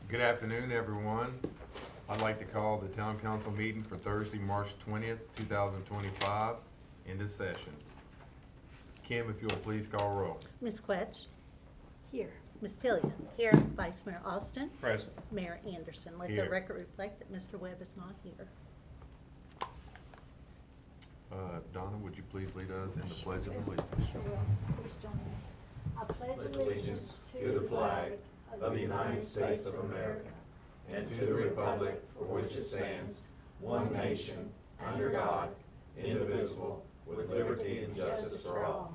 Good afternoon, everyone. I'd like to call the Town Council meeting for Thursday, March 20th, 2025 into session. Kim, if you'll please call roll. Ms. Quetch. Here. Ms. Pillion. Here. Vice Mayor Austin. Present. Mayor Anderson. Let the Here. record reflect that Mr. Webb is not here. Donna, would you please lead us in the Pledge of Allegiance? Sure will. Please join me. I pledge allegiance to the flag of the United States of America and to the republic for which it stands, one nation, under God, indivisible, with liberty and justice for all.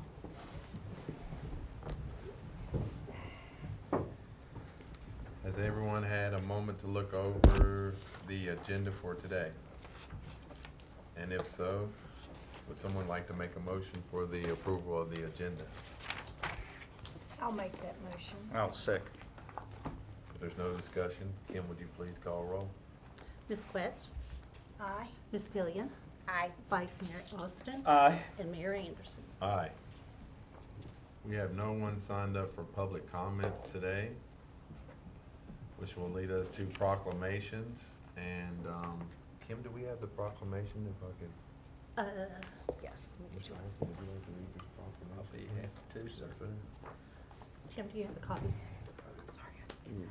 Has everyone had a moment to look over the agenda for today? And if so, would someone like to make a motion for the approval of the agenda? I'll make that motion. I'll second. If there's no discussion, Kim, would you please call roll? Ms. Quetch. Aye. Ms. Pillion. Aye. Vice Mayor Austin. Aye. And Mayor Anderson. Aye. We have no one signed up for public comments today, which will lead us to proclamations. And Kim, do we have the proclamation? If I could, Yes. Mr. Austin, would you like to read this proclamation? I'll be happy to, Yes, sir. sir. Tim, do you have a copy? Sorry. Mm.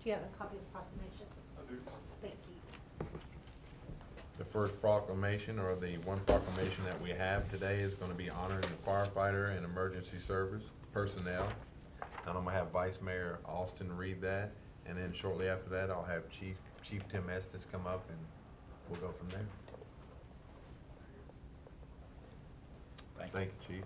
Do you have a copy of the proclamation? I do. Thank you. The first proclamation, or the one proclamation that we have today, is going to be honoring the firefighter and emergency service personnel. And I'm going to have Vice Mayor Austin read that, and then shortly after that, I'll have Chief Tim Estes come up, and we'll go from there. Thank you, Chief.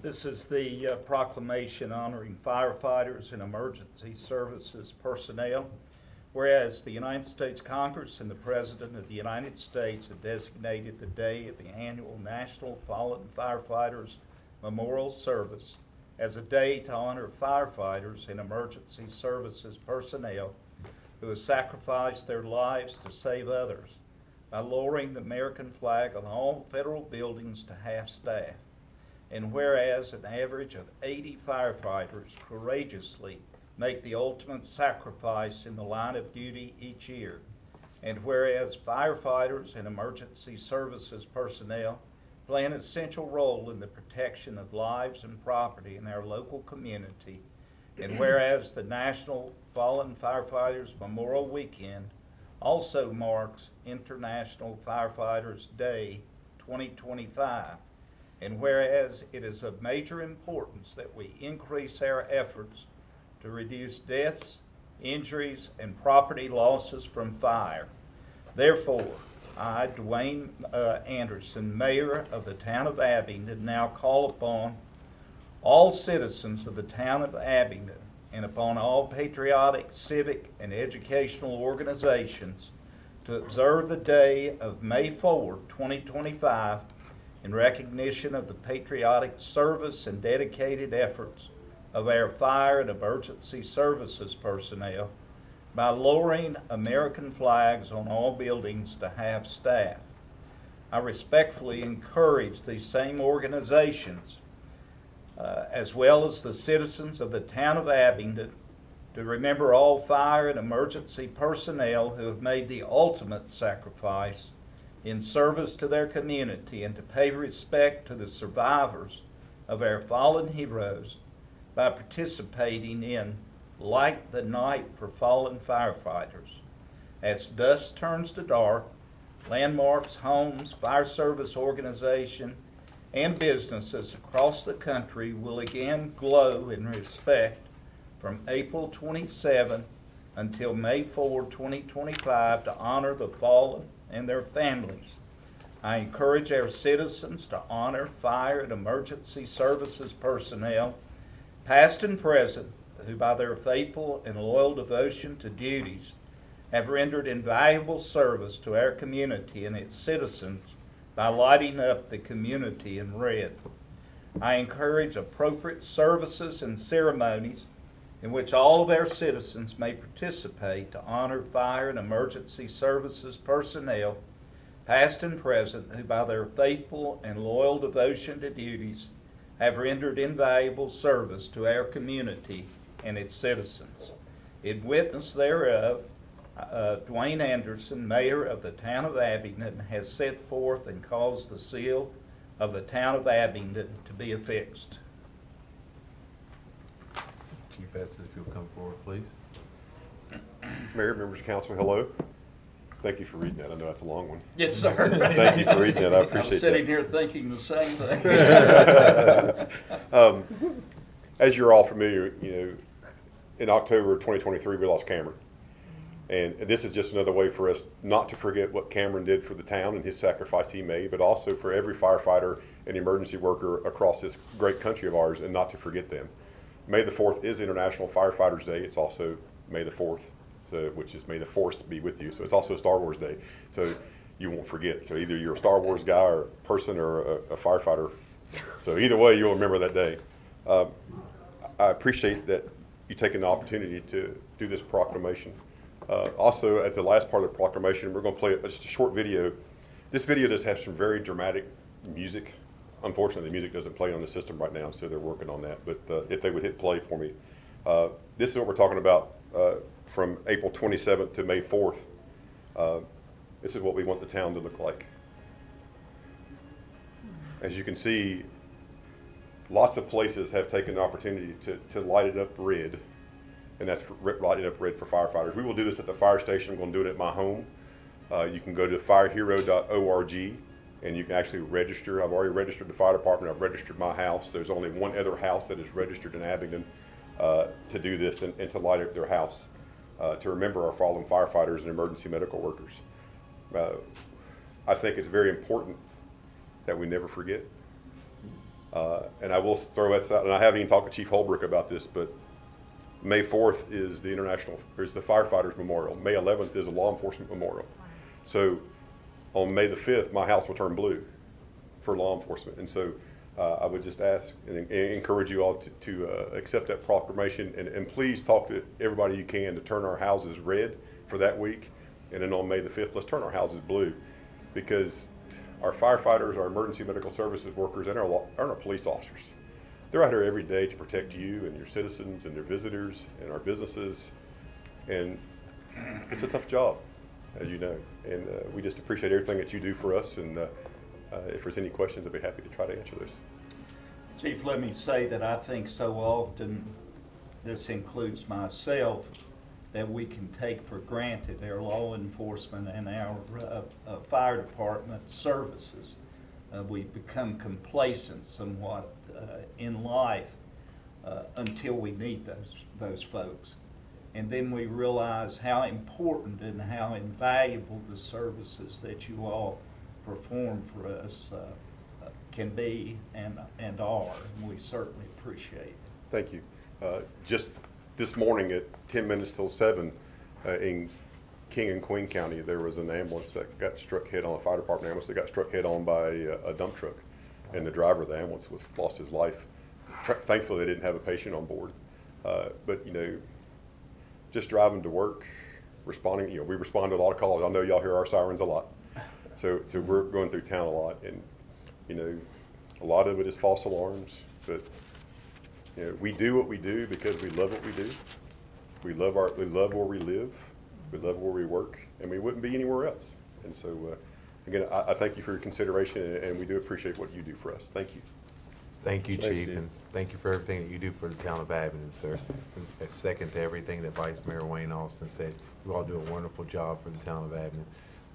This is the proclamation honoring firefighters and emergency services personnel. Whereas the United States Congress and the President of the United States have designated the day of the annual National Fallen Firefighters Memorial Service as a day to honor firefighters and emergency services personnel who have sacrificed their lives to save others by lowering the American flag on all federal buildings to half-staff. And whereas an average of 80 firefighters courageously make the ultimate sacrifice in the line of duty each year, and whereas firefighters and emergency services personnel play an essential role in the protection of lives and property in our local community, and whereas the National Fallen Firefighters Memorial Weekend also marks International Firefighters Day 2025, and whereas it is of major importance that we increase our efforts to reduce deaths, injuries, and property losses from fire. Therefore, I, Dwayne Anderson, Mayor of the Town of Abingdon, now call upon all citizens of the Town of Abingdon and upon all patriotic, civic, and educational organizations to observe the day of May 4, 2025 in recognition of the patriotic service and dedicated efforts of our fire and emergency services personnel by lowering American flags on all buildings to half-staff. I respectfully encourage these same organizations, as well as the citizens of the Town of Abingdon, to remember all fire and emergency personnel who have made the ultimate sacrifice in service to their community, and to pay respect to the survivors of our fallen heroes by participating in Light the Night for Fallen Firefighters. As dusk turns to dark, landmarks, homes, fire service organizations, and businesses across the country will again glow in respect from April 27 until May 4, 2025 to honor the fallen and their families. I encourage our citizens to honor fire and emergency services personnel, past and present, who by their faithful and loyal devotion to duties have rendered invaluable service to our community and its citizens by lighting up the community in red. I encourage appropriate services and ceremonies in which all of our citizens may participate to honor fire and emergency services personnel, past and present, who by their faithful and loyal devotion to duties have rendered invaluable service to our community and its citizens. In witness thereof, Dwayne Anderson, Mayor of the Town of Abingdon, has set forth and caused the seal of the Town of Abingdon to be affixed. Chief Estes, if you'll come forward, please. Mayor, members of council, hello. Thank you for reading that. I know that's a long one. Yes, sir. Thank you for reading that. I appreciate that. I'm sitting here thinking the same thing. As you're all familiar, in October of 2023, we lost Cameron. And this is just another way for us not to forget what Cameron did for the town and his sacrifice he made, but also for every firefighter and emergency worker across this great country of ours, and not to forget them. May the 4th is International Firefighters Day. It's also May the 4th, which is May the Force be with you. So it's also Star Wars Day. So you won't forget. So either you're a Star Wars guy or person or a firefighter. So either way, you'll remember that day. I appreciate that you taking the opportunity to do this proclamation. Also, at the last part of the proclamation, we're going to play just a short video. This video does have some very dramatic music. Unfortunately, the music doesn't play on the system right now, so they're working on that. But if they would hit play for me. This is what we're talking about from April 27th to May 4th. This is what we want the town to look like. As you can see, lots of places have taken the opportunity to light it up red. And that's lighting up red for firefighters. We will do this at the fire station. I'm going to do it at my home. You can go to firehero.org and you can actually register. I've already registered the fire department. I've registered my house. There's only one other house that is registered in Abingdon to do this and to light up their house to remember our fallen firefighters and emergency medical workers. I think it's very important that we never forget. And I will throw this out, and I haven't even talked to Chief Holbrook about this, but May 4th is the the Firefighters Memorial. May 11th is a Law Enforcement Memorial. So on May the 5th, my house will turn blue for law enforcement. And so I would just ask and encourage you all to accept that proclamation, and please talk to everybody you can to turn our houses red for that week. And then on May the 5th, let's turn our houses blue, because our firefighters, our emergency medical services workers, and our police officers, they're out here every day to protect you and your citizens and their visitors and our businesses. And it's a tough job, as you know. And we just appreciate everything that you do for us. And if there's any questions, I'd be happy to try to answer those. Chief, let me say that I think so often, this includes myself, that we can take for granted our law enforcement and our fire department services. We become complacent somewhat in life until we need those folks. And then we realize how important and how invaluable the services that you all perform for us can be and are, and we certainly appreciate it. Thank you. Just this morning at 10 minutes till 7 in King and Queen County, there was an ambulance that got struck head on, a fire department ambulance that got struck head on by a dump truck, and the driver of the ambulance lost his life. Thankfully, they didn't have a patient on board. But just driving to work, responding, we respond to a lot of calls. I know y'all hear our sirens a lot. So we're going through town a lot, and a lot of it is false alarms, but we do what we do because we love what we do. We love where we live. We love where we work, and we wouldn't be anywhere else. And so, again, I thank you for your consideration, and we do appreciate what you do for us. Thank you. Thank you, Thank Chief, you. and thank you for everything that you do for the town of Abingdon, sir. And second to everything that Vice Mayor Wayne Austin said. You all do a wonderful job for the town of Abingdon.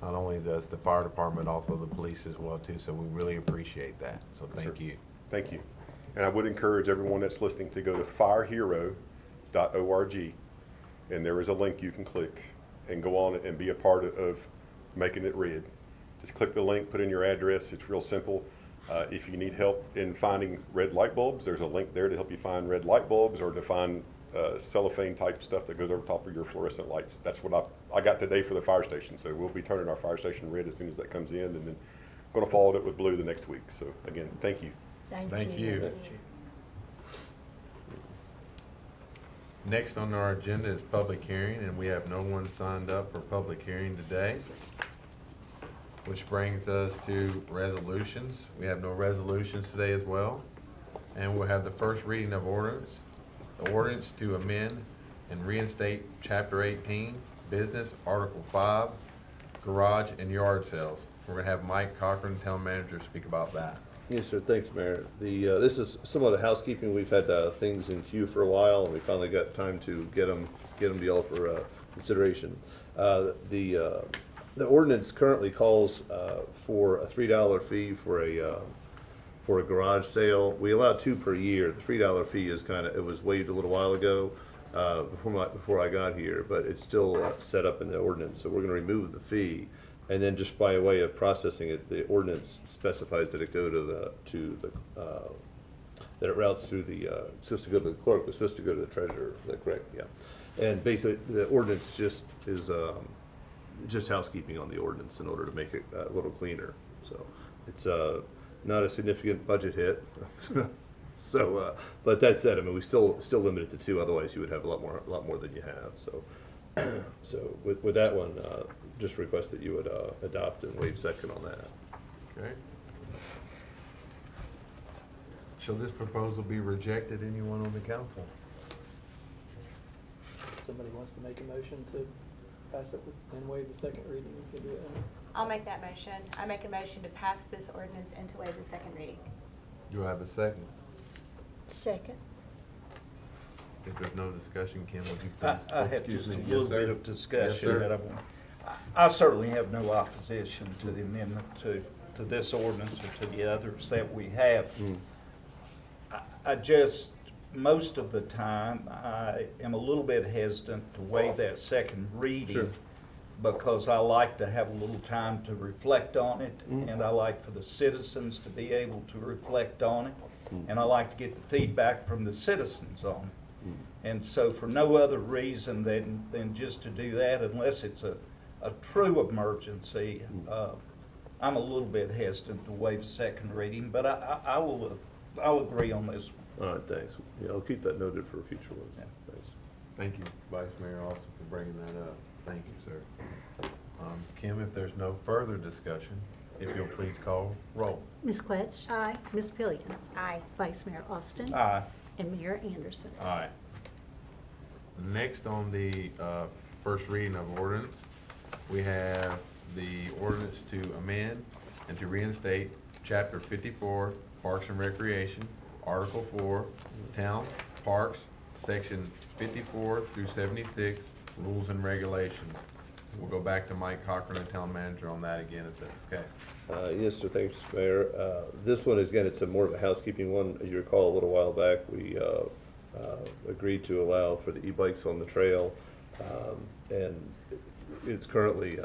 Not only does the fire department, also the police as well too. So we really appreciate that. So thank you. Thank you. And I would encourage everyone that's listening to go to firehero.org, and there is a link you can click and go on and be a part of making it red. Just click the link, put in your address. It's real simple. If you need help in finding red light bulbs, there's a link there to help you find red light bulbs, or to find cellophane type stuff that goes over top of your fluorescent lights. That's what I got today for the fire station. So we'll be turning our fire station red as soon as that comes in, and then going to follow it with blue the next week. So again, thank you. Thank you. Next on our agenda is public hearing, and we have no one signed up for public hearing today. Which brings us to resolutions. We have no resolutions today as well. And we'll have the first reading of ordinance. The ordinance to amend and reinstate Chapter 18, Business, Article 5, Garage and Yard Sales. We're gonna have Mike Cochran, Town Manager, speak about that. Yes, sir. Thanks, Mayor. This is somewhat of housekeeping. We've had things in queue for a while, and we finally got time to get them to y'all for consideration. The ordinance currently calls for a $3 fee for a garage sale. We allow 2 per year. The $3 fee is it was waived a little while ago before I got here, but it's still set up in the ordinance. So we're going to remove the fee. And then just by way of processing it, the ordinance specifies that it go that it routes through supposed to go to the clerk, but supposed to go to the treasurer. Is that correct? Yeah. And basically, the ordinance just is just housekeeping on the ordinance in order to make it a little cleaner. So it's not a significant budget hit. So, but that said, I mean, we still limit it to 2. Otherwise, you would have a lot more than you have. So. So with that one, just request that you would adopt and waive second on that. Okay. Shall this proposal be rejected? Anyone on the council? Somebody wants to make a motion to pass it and waive the second reading, we can do it. I'll make that motion. I make a motion to pass this ordinance and to waive the second reading. Do I have a second? Second. If there's no discussion, Kim, would you please? I have Excuse just a me. little Yes, sir. bit of discussion Yes, sir. that I want. I certainly have no opposition to the amendment to this ordinance or to the others that we have. I just, most of the time, I am a little bit hesitant to waive that second reading Sure. because I like to have a little time to reflect on it, and I like for the citizens to be able to reflect on it, and I like to get the feedback from the citizens on it. And so for no other reason than just to do that, unless it's a true emergency, I'm a little bit hesitant to waive second reading, but I'll agree on this one. All right, thanks. Yeah, I'll keep that noted for future ones. Yeah. Thanks. Thank you, Vice Mayor Austin, for bringing that up. Thank you, sir. Kim, if there's no further discussion, if you'll please call roll. Ms. Quetch? Aye. Ms. Pillion? Aye. Vice Mayor Austin? Aye. And Mayor Anderson? Aye. Next on the first reading of ordinance, we have the ordinance to amend and to reinstate Chapter 54, Parks and Recreation, Article 4, Town Parks, Section 54 through 76, Rules and Regulations. We'll go back to Mike Cochran, the Town Manager, on that again, if that's okay. Yes, sir. Thanks, Mayor. This one is, again, it's more of a housekeeping one. As you recall, a little while back, we agreed to allow for the e-bikes on the trail, and it's currently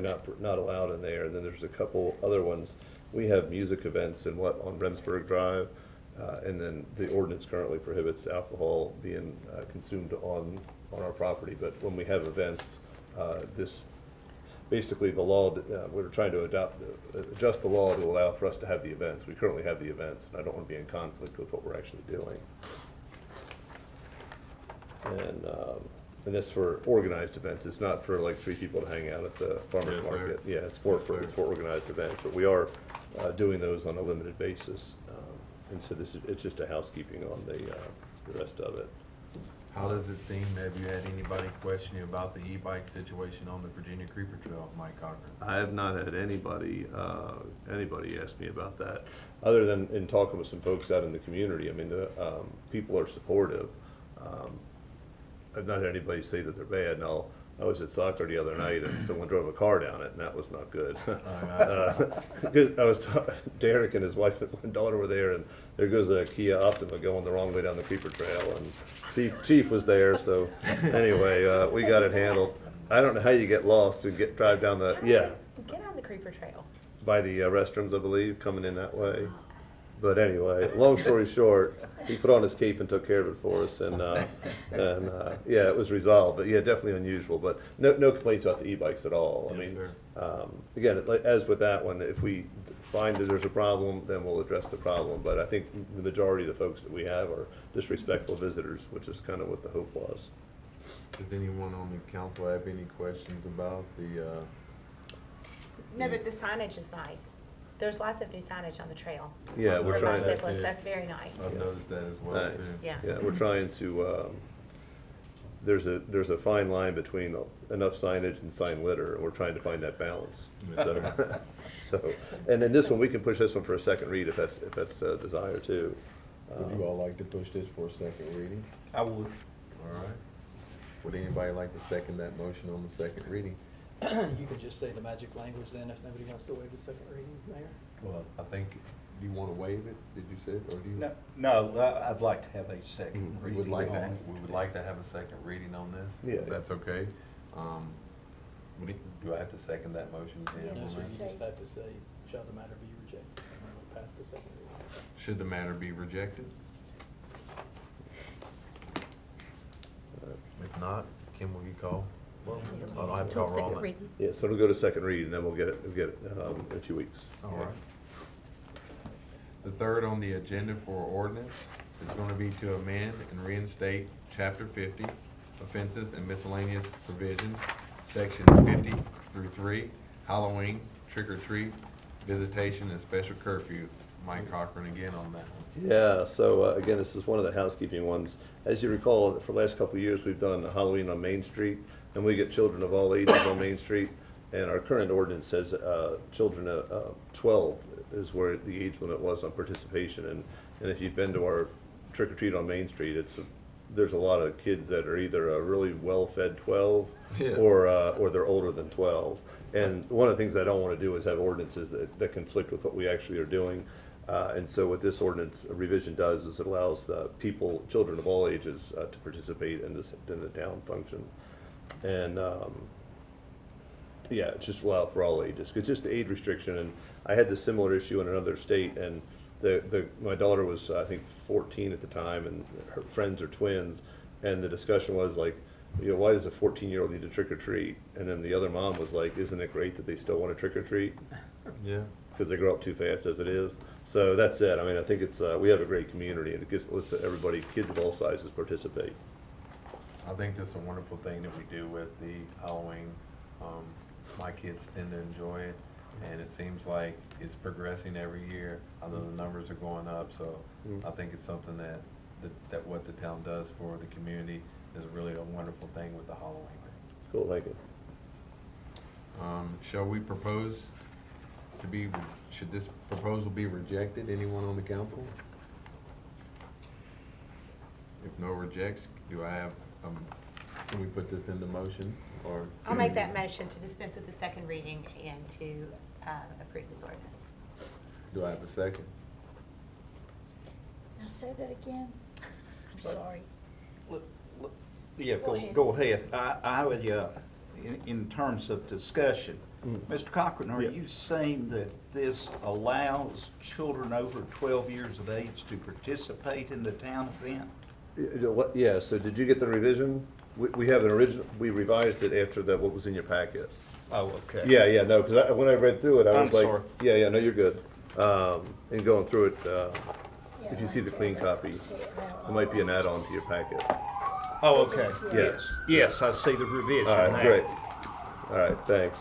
not allowed in there. And then there's a couple other ones. We have music events on Remsburg Drive, and then the ordinance currently prohibits alcohol being consumed on our property. But when we have events, basically the law, we're trying to adjust the law to allow for us to have the events. We currently have the events, and I don't want to be in conflict with what we're actually doing. And that's for organized events. It's not for like 3 people to hang out at the farmer's Yes, sir. market. Yeah, it's for organized events, but we are doing those on a limited basis. And so it's just a housekeeping on the rest of it. How does it seem? Have you had anybody question you about the e-bike situation on the Virginia Creeper Trail, Mike Cochran? I have not had anybody ask me about that, other than in talking with some folks out in the community. I mean, people are supportive. I've not had anybody say that they're bad. Now, I was at soccer the other night, and someone drove a car down it, and that was not good. Derek and his wife and daughter were there, and there goes a Kia Optima going the wrong way down the Creeper Trail, and Chief was there. So anyway, we got it handled. I don't know how you get lost and drive down the Get on the Creeper Trail. by the restrooms, I believe, coming in that way. But anyway, long story short, he put on his cape and took care of it for us, and yeah, it was resolved. But yeah, definitely unusual. But no complaints about the e-bikes at all. I Yes, mean, sir. again, as with that one, if we find that there's a problem, then we'll address the problem. But I think the majority of the folks that we have are just respectful visitors, which is kind of what the hope was. Does anyone on the council have any questions about the, No, but the signage is nice. There's lots of new signage on the trail. Yeah, we're For trying to. bicyclists, that's very nice. I've noticed that as well Nice. too. Yeah. Yeah, we're trying to, there's a fine line between enough signage and sign litter, and we're trying to find that balance. So, so, and then this one, we can push this one for a second read if that's a desire too. Would you all like to push this for a second reading? I would. All right. Would anybody like to second that motion on the second reading? You could just say the magic language then, if nobody wants to waive the second reading, Mayor. Well, I think, do you want to waive it, did you say, or do you? No, I'd like to have a second Mm, We reading. would like to, on it. we would like to have a second reading on this. Yeah. If that's okay. Do I have to second that motion, Jan? No, on sir, that? you just have to say, shall the matter be rejected, and then we'll pass the second reading. Should the matter be rejected? If not, Kim, will you call? Well, I don't have to Till call roll. second on it. reading. Yeah, so it'll go to second read, and then we'll get it in a few weeks. All right. The third on the agenda for ordinance is going to be to amend and reinstate Chapter 50, offenses and miscellaneous provisions, Section 50 through 3, Halloween, trick or treat, visitation, and special curfew. Mike Cochran again on that one. Yeah, so again, this is one of the housekeeping ones. As you recall, for the last couple of years, we've done Halloween on Main Street, and we get children of all ages on Main Street. And our current ordinance says children of 12 is where the age limit was on participation. And if you've been to our trick or treat on Main Street, there's a lot of kids that are either a really well-fed 12 Yeah. or they're older than 12. And one of the things I don't want to do is have ordinances that conflict with what we actually are doing. And so what this ordinance revision does is it allows the children of all ages to participate in the town function. And yeah, it's just allowed for all ages. It's just the age restriction, and I had this similar issue in another state, and my daughter was, I think, 14 at the time, and her friends are twins, and the discussion was like, why does a 14-year-old need to trick or treat? And then the other mom was like, isn't it great that they still want to trick or treat? Yeah. Because they grow up too fast as it is. So that's it. I mean, I think we have a great community, and it lets everybody, kids of all sizes, participate. I think that's a wonderful thing that we do with the Halloween. My kids tend to enjoy it, and it seems like it's progressing every year. Although the numbers are going up, so I think it's something that what the town does for the community is really a wonderful thing with the Halloween thing. Cool, thank you. Shall we propose should this proposal be rejected? Anyone on the council? If no rejects, do I have, can we put this into motion, or? I'll make that motion to dispense with the second reading and to approve this ordinance. Do I have a second? Now say that again. I'm sorry. Yeah, Go ahead. go ahead. I would, in terms of discussion, Mr. Cochran, are Yeah. you saying that this allows children over 12 years of age to participate in the town event? Yeah, so did you get the revision? We have an original, we revised it after what was in your packet. Oh, okay. Yeah, no, because when I read through it, I was I'm like, sorry. yeah, no, you're good. And going through it, if you see the clean copy, it might be an add-on to your packet. Oh, okay. Yeah. Yes, I see the revision All right, now. great. All right, thanks.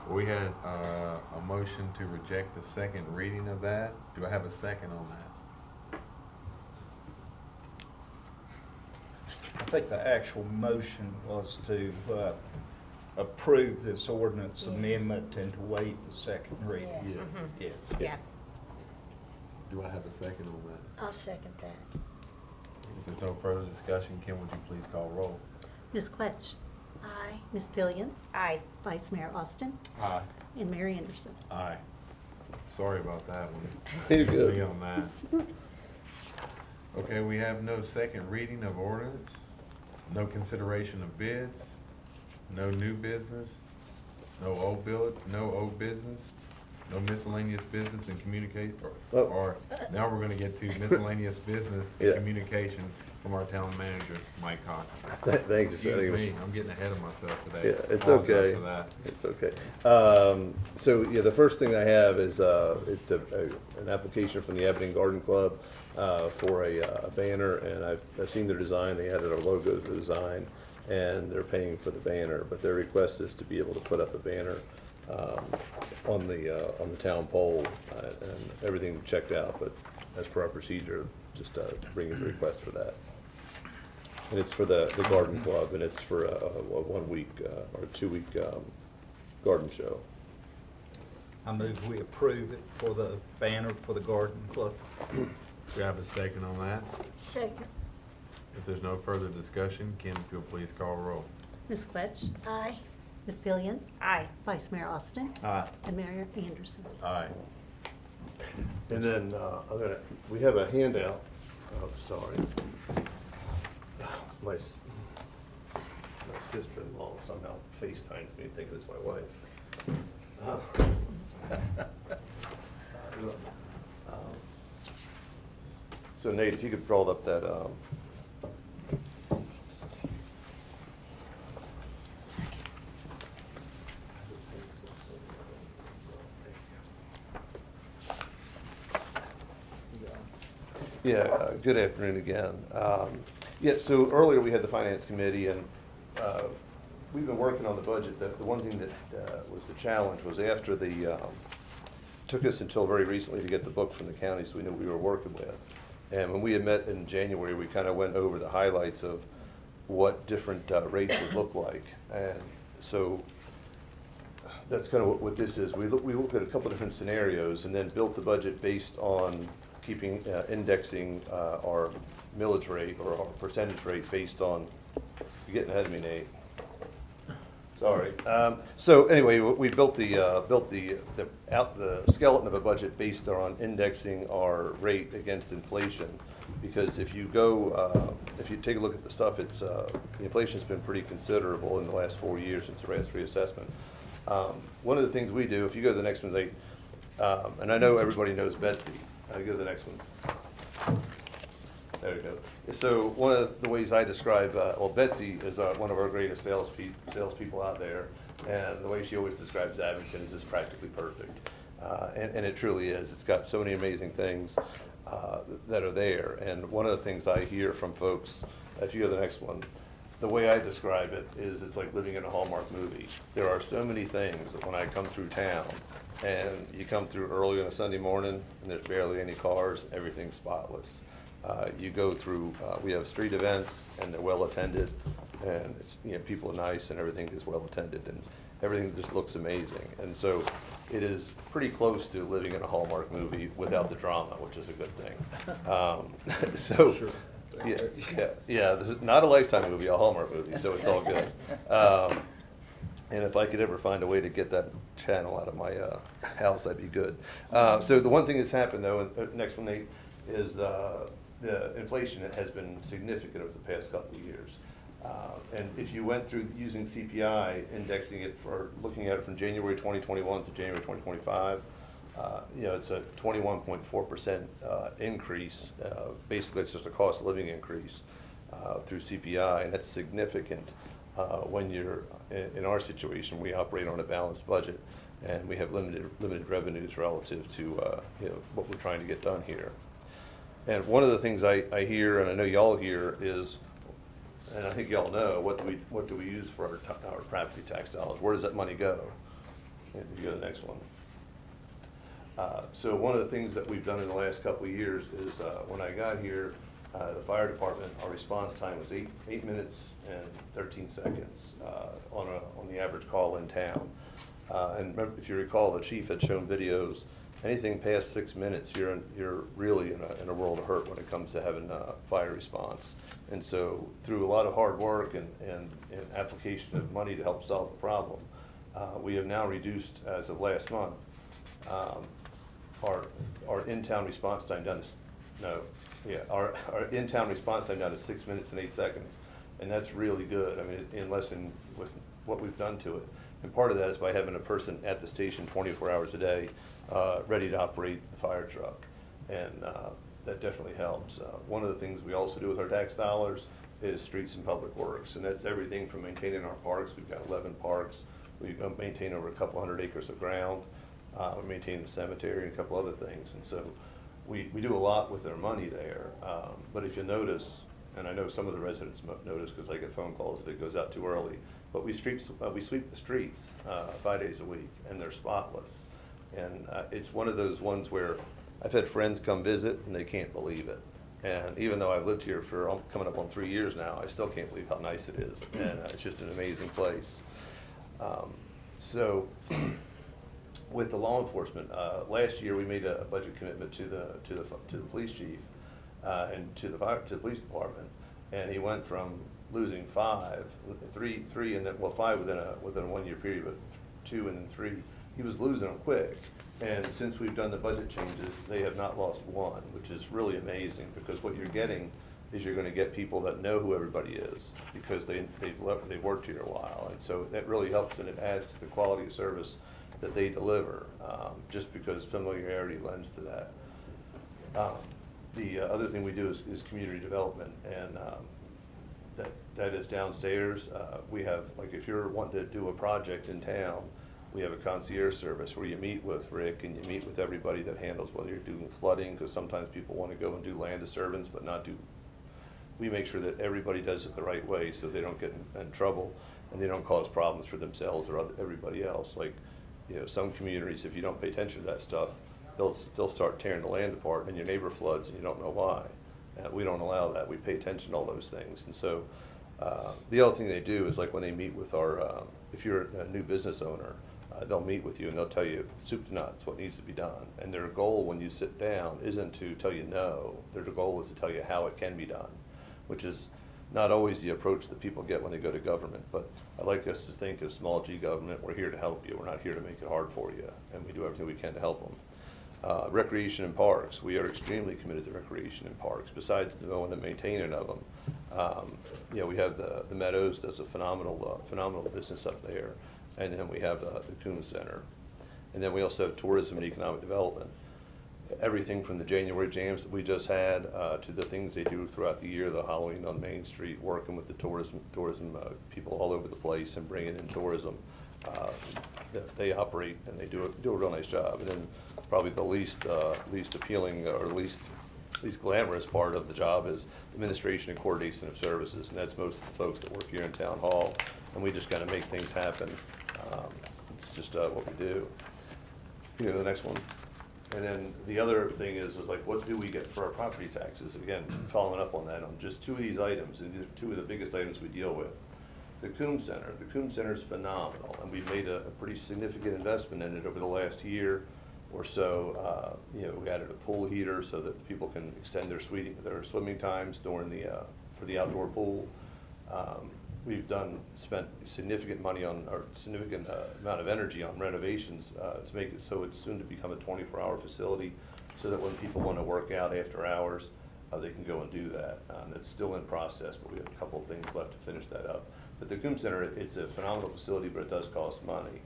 We had a motion to reject the second reading of that. Do I have a second on that? I think the actual motion was to approve this ordinance Yeah. amendment and to waive the second reading. Yeah. Yes. Yes. Do I have a second on that? I'll second that. If there's no further discussion, Kim, would you please call roll? Ms. Quetch, Aye. Ms. Pillion, Aye. Vice Mayor Austin, Aye. and Mayor Anderson. Aye. Sorry about that one. You're good. Me on that. Okay, we have no second reading of ordinance, no consideration of bids, no new business, no old business, no miscellaneous business and communicate, Oh. or now we're gonna get to miscellaneous business and Yeah. communication from our town manager, Mike Cochran. Thanks. Excuse me, I'm getting ahead of myself today. Yeah, it's Apologize okay. for that. It's okay. So, yeah, the first thing I have is, it's an application from the Aberdeen Garden Club, for a banner, and I've seen their design. They added our logo to the design, and they're paying for the banner, but their request is to be able to put up a banner on the town pole, and everything checked out, but as per our procedure, just bring in the request for that. And it's for the garden club, and it's for a 1 week or 2 week garden show. I move we approve it for the banner for the garden club. Do you have a second on that? Second. If there's no further discussion, Kim, if you'll please call roll. Ms. Quetch? Aye. Ms. Billion? Aye. Vice Mayor Austin? Aye. And Mayor Anderson. Aye. And then we have a handout. Oh, sorry. My sister-in-law somehow FaceTimes me thinking it's my wife. So Nate, if you could roll up that, yeah, good afternoon again. Yeah, so earlier we had the Finance Committee, and we've been working on the budget. The one thing that was the challenge was after took us until very recently to get the book from the county, so we knew what we were working with. And when we had met in January, we kind of went over the highlights of what different rates would look like. And so that's kind of what this is. We looked at a couple different scenarios and then built the budget based on keeping indexing our millage rate or our percentage rate based on, you're getting ahead of me, Nate. Sorry. So anyway, we built the skeleton of a budget based on indexing our rate against inflation. Because if you take a look at the stuff, it's the inflation's been pretty considerable in the last 4 years since the last reassessment. One of the things we do, if you go to the next one, and I know everybody knows Betsy. Go to the next one. There you go. So one of the ways I describe, well, Betsy is one of our greatest salespeople out there, and the way she always describes Abington is just practically perfect. And it truly is. It's got so many amazing things that are there. And one of the things I hear from folks, if you go to the next one, the way I describe it is it's like living in a Hallmark movie. There are so many things that when I come through town, and you come through early on a Sunday morning, and there's barely any cars, everything's spotless. You go through, we have street events, and they're well attended, and it's, people are nice, and everything is well attended, and everything just looks amazing. And so it is pretty close to living in a Hallmark movie without the drama, which is a good thing. So, sure. Yeah, this is not a Lifetime movie, a Hallmark movie, so it's all good. And if I could ever find a way to get that channel out of my house, that'd be good. So the one thing that's happened, though, next one, Nate, is the inflation has been significant over the past couple of years. And if you went through using CPI, indexing it looking at it from January 2021 to January 2025, it's a 21.4% increase. Basically, it's just a cost of living increase through CPI, and that's significant when you're in our situation. We operate on a balanced budget, and we have limited revenues relative to what we're trying to get done here. And one of the things I hear, and I know y'all hear, is, and I think y'all know, what do we use for our property tax dollars? Where does that money go? If you go to the next one. So one of the things that we've done in the last couple of years is when I got here, the fire department, our response time was 8 minutes and 13 seconds on the average call in town. And remember, if you recall, the chief had shown videos. Anything past 6 minutes, you're really in a world of hurt when it comes to having fire response. And so through a lot of hard work and application of money to help solve the problem, we have now reduced, as of last month, our in-town response time down to our in-town response time down to 6 minutes and 8 seconds, and that's really good. I mean, with what we've done to it, and part of that is by having a person at the station 24 hours a day, ready to operate the fire truck, and that definitely helps. One of the things we also do with our tax dollars is streets and public works, and that's everything from maintaining our parks. We've got 11 parks. We maintain over a couple hundred acres of ground. We maintain the cemetery and a couple other things, and so we do a lot with our money there. But if you notice, and I know some of the residents notice because I get phone calls if it goes out too early, but we sweep the streets 5 days a week, and they're spotless. And it's one of those ones where I've had friends come visit and they can't believe it. And even though I've lived here for coming up on 3 years now, I still can't believe how nice it is. And it's just an amazing place. So with the law enforcement, last year we made a budget commitment to the police chief and to the police department, and he went from losing three, and then, well, five within a 1 year period, but 2 and then 3. He was losing them quick. And since we've done the budget changes, they have not lost 1, which is really amazing, because what you're getting is you're going to get people that know who everybody is, because they've worked here a while, and so that really helps, and it adds to the quality of service that they deliver, just because familiarity lends to that. The other thing we do is community development, and that is downstairs. We have, like, if you're wanting to do a project in town, we have a concierge service where you meet with Rick and you meet with everybody that handles whether you're doing flooding, because sometimes people want to go and do land disturbance but not do. We make sure that everybody does it the right way so they don't get in trouble and they don't cause problems for themselves or everybody else. Like, some communities, if you don't pay attention to that stuff, they'll start tearing the land apart and your neighbor floods and you don't know why. We don't allow that. We pay attention to all those things. And so the other thing they do is, like, when they meet with our, if you're a new business owner, they'll meet with you and they'll tell you soup to nuts what needs to be done. And their goal when you sit down isn't to tell you no. Their goal is to tell you how it can be done, which is not always the approach that people get when they go to government. But I like us to think as small G government, we're here to help you. We're not here to make it hard for you. And we do everything we can to help them. Recreation and parks. We are extremely committed to recreation and parks, besides the mowing and maintaining of them. We have the Meadows. That's a phenomenal business up there. And then we have the Coombs Center. And then we also have tourism and economic development. Everything from the January jams that we just had to the things they do throughout the year, the Halloween on Main Street, working with the tourism people all over the place and bringing in tourism. They operate and they do a real nice job. And then probably the least appealing or least glamorous part of the job is administration and coordination of services, and that's most of the folks that work here in Town Hall, and we just kind of make things happen. It's just what we do. You know, the next one. And then the other thing is like, what do we get for our property taxes? Again, following up on that, on just 2 of these items, and these are 2 of the biggest items we deal with. The Coombs Center. The Coombs Center is phenomenal, and we've made a pretty significant investment in it over the last year or so. We added a pool heater so that people can extend their swimming times during for the outdoor pool. We've spent significant money significant amount of energy on renovations to make it so it's soon to become a 24-hour facility, so that when people want to work out after hours, they can go and do that. It's still in process, but we have a couple of things left to finish that up. But the Coombs Center, it's a phenomenal facility, but it does cost money.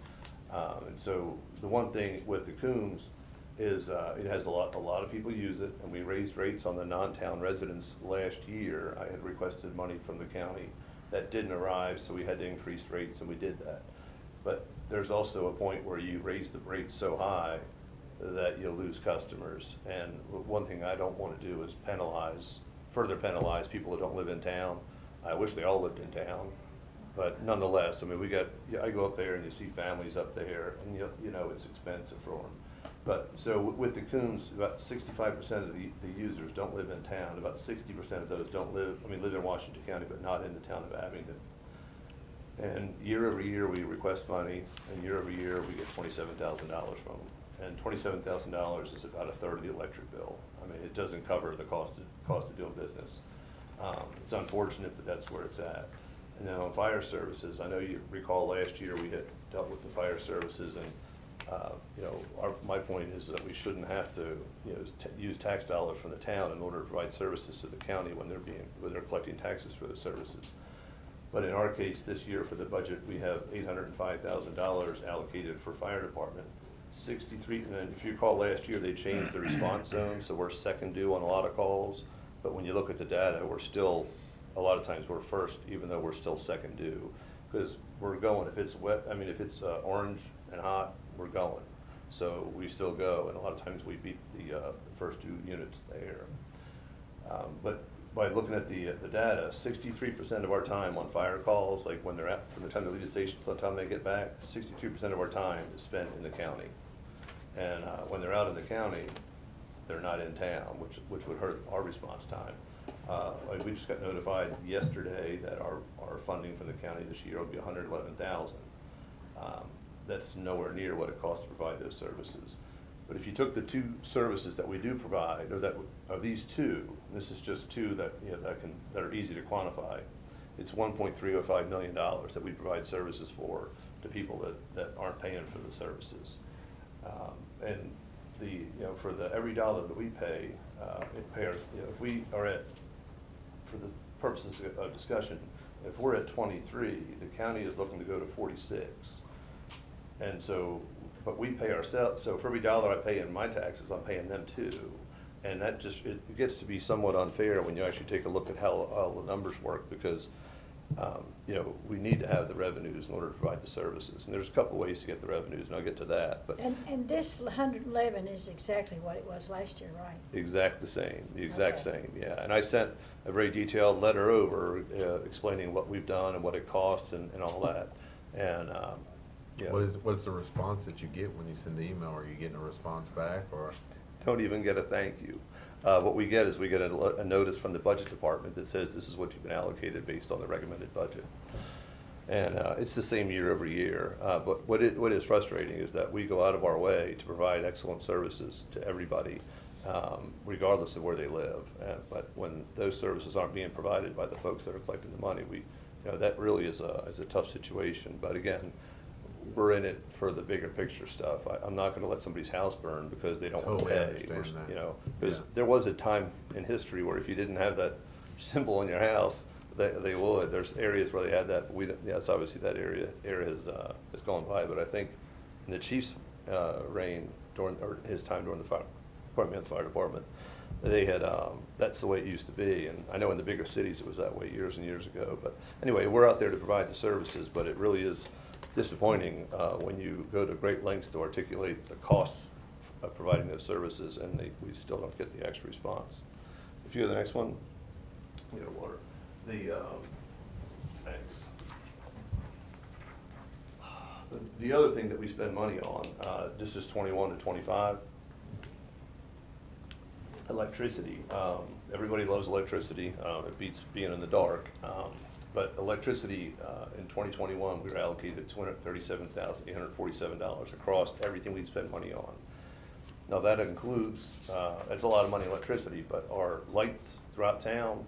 And so the one thing with the Coombs is it has a lot of people use it, and we raised rates on the non-town residents last year. I had requested money from the county. That didn't arrive, so we had to increase rates, and we did that. But there's also a point where you raise the rates so high that you lose customers. And one thing I don't want to do is further penalize people that don't live in town. I wish they all lived in town, but nonetheless, I mean, I go up there and you see families up there, and you know it's expensive for them. But so with the Coombs, about 65% of the users don't live in town. About 60% of those live in Washington County, but not in the town of Abingdon. And year over year, we request money, and year over year, we get $27,000 from them. And $27,000 is about a third of the electric bill. I mean, it doesn't cover the cost of doing business. It's unfortunate, but that's where it's at. And then on fire services, I know you recall last year we had dealt with the fire services, and my point is that we shouldn't have to use tax dollars from the town in order to provide services to the county when they're collecting taxes for the services. But in our case, this year for the budget, we have $805,000 allocated for fire department. 63, and if you recall last year, they changed the response zone, so we're second due on a lot of calls. But when you look at the data, we're still, a lot of times we're first, even though we're still second due, because we're going. If it's wet, if it's orange and hot, we're going. So we still go, and a lot of times we beat the first 2 units there. But by looking at the data, 63% of our time on fire calls, like when they're out, from the time they leave the station to the time they get back, 63% of our time is spent in the county. And when they're out in the county, they're not in town, which would hurt our response time. Like we just got notified yesterday that our funding from the county this year will be $111,000. That's nowhere near what it costs to provide those services. But if you took the two services that we do provide, or that are these two, this is just two that that are easy to quantify. It's $1.305 million that we provide services for to people that aren't paying for the services. And for every dollar that we pay, if we are at, for the purposes of discussion, if we're at 23, the county is looking to go to 46. And so, but we pay ourselves, so for every dollar I pay in my taxes, I'm paying them too. And that just, it gets to be somewhat unfair when you actually take a look at how the numbers work, because we need to have the revenues in order to provide the services. And there's a couple ways to get the revenues, and I'll get to that. But And this 111 is exactly what it was last year, right? exactly the same, the exact Okay. same, yeah. And I sent a very detailed letter over explaining what we've done and what it costs and all that. And What's the response that you get when you send the email? Are you getting a response back, or? don't even get a thank you. What we get is we get a notice from the budget department that says this is what you've been allocated based on the recommended budget. And it's the same year every year. But what is frustrating is that we go out of our way to provide excellent services to everybody, regardless of where they live. But when those services aren't being provided by the folks that are collecting the money, that really is a tough situation. But again, we're in it for the bigger picture stuff. I'm not going to let somebody's house burn because they don't want to Totally pay. understand that. Because Yeah. there was a time in history where if you didn't have that symbol in your house, they would. There's areas where they had that. But it's obviously that area has gone by. But I think in the chief's reign or his time during the fire department, they had that's the way it used to be. And I know in the bigger cities it was that way years and years ago. But anyway, we're out there to provide the services, but it really is disappointing when you go to great lengths to articulate the costs of providing those services, and we still don't get the extra response. If you go to the next one, we got water. Thanks. The other thing that we spend money on, this is 21 to 25. Electricity. Everybody loves electricity. It beats being in the dark. But electricity, in 2021, we were allocated $237,847 across everything we spend money on. Now that includes, that's a lot of money electricity, but our lights throughout town,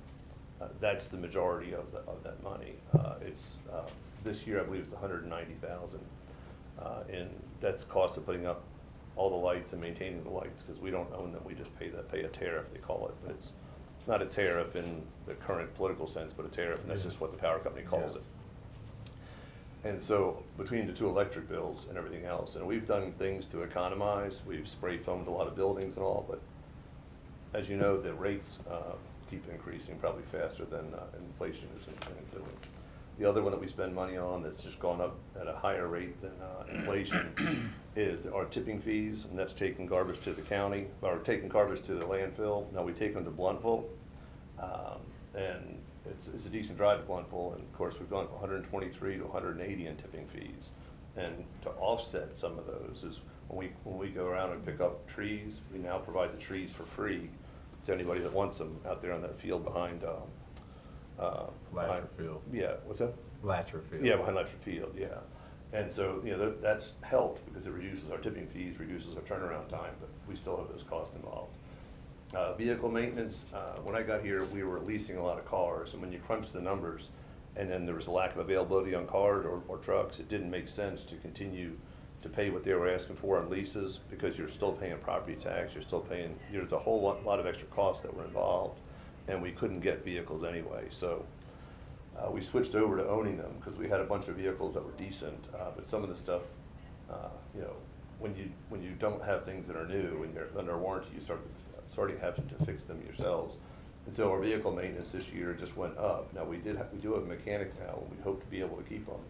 that's the majority of that money. This year I believe it's $190,000, and that's cost of putting up all the lights and maintaining the lights, because we don't own them. We just pay a tariff, they call it, but it's not a tariff in the current political sense, but a tariff, and that's just what the power company calls it. And so between the two electric bills and everything else, and we've done things to economize. We've spray foamed a lot of buildings and all, but as you know, the rates keep increasing probably faster than inflation is including. The other one that we spend money on that's just gone up at a higher rate than inflation is our tipping fees, and that's taking garbage to the county, or taking garbage to the landfill. Now we take them to Bluntville, and it's a decent drive to Bluntville, and of course we've gone from 123 to 180 in tipping fees. And to offset some of those is when we go around and pick up trees, we now provide the trees for free to anybody that wants them out there on that field behind Latcher Field. Yeah, what's that? Latcher Field. Yeah, behind Latcher Field, yeah. And so, that's helped because it reduces our tipping fees, reduces our turnaround time, but we still have those costs involved. Vehicle maintenance, when I got here, we were leasing a lot of cars, and when you crunch the numbers, and then there was a lack of availability on cars or trucks, it didn't make sense to continue to pay what they were asking for on leases, because you're still paying property tax, you're still paying, there's a whole lot of extra costs that were involved, and we couldn't get vehicles anyway. So we switched over to owning them because we had a bunch of vehicles that were decent, but some of the stuff, when you don't have things that are new and they're under warranty, you start having to fix them yourselves. And so our vehicle maintenance this year just went up. Now we do have a mechanic now, and we hope to be able to keep them,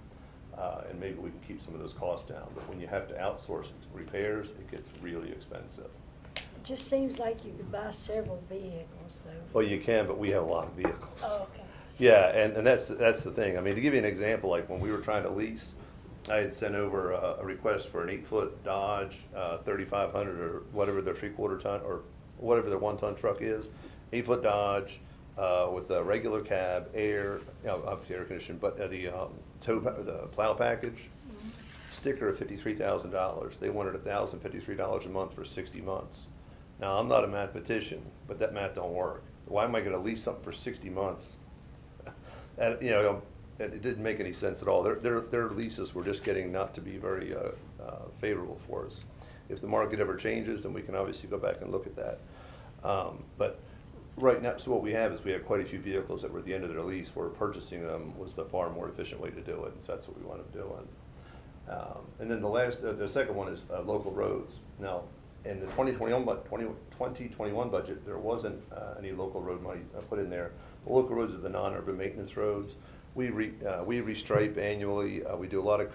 and maybe we can keep some of those costs down. But when you have to outsource repairs, it gets really expensive. It just seems like you could buy several vehicles, though. Well, you can, but we have a lot of vehicles. Oh, okay. Yeah, and that's the thing. I mean, to give you an example, like when we were trying to lease, I had sent over a request for an 8-foot Dodge 3500 or whatever their 3/4 ton or whatever their 1-ton truck is, 8-foot Dodge with a regular cab, air, obviously air conditioning, but the the plow package, sticker of $53,000. They wanted $1,053 a month for 60 months. Now, I'm not a mathematician, but that math don't work. Why am I going to lease something for 60 months? And it didn't make any sense at all. Their leases were just getting not to be very favorable for us. If the market ever changes, then we can obviously go back and look at that. But right now, so what we have is we have quite a few vehicles that were at the end of their lease. Where purchasing them was the far more efficient way to do it, and so that's what we want to do. And then the second one is local roads. Now, in the 2021 budget, there wasn't any local road money put in there. The local roads are the non-urban maintenance roads. We restripe annually. We do a lot of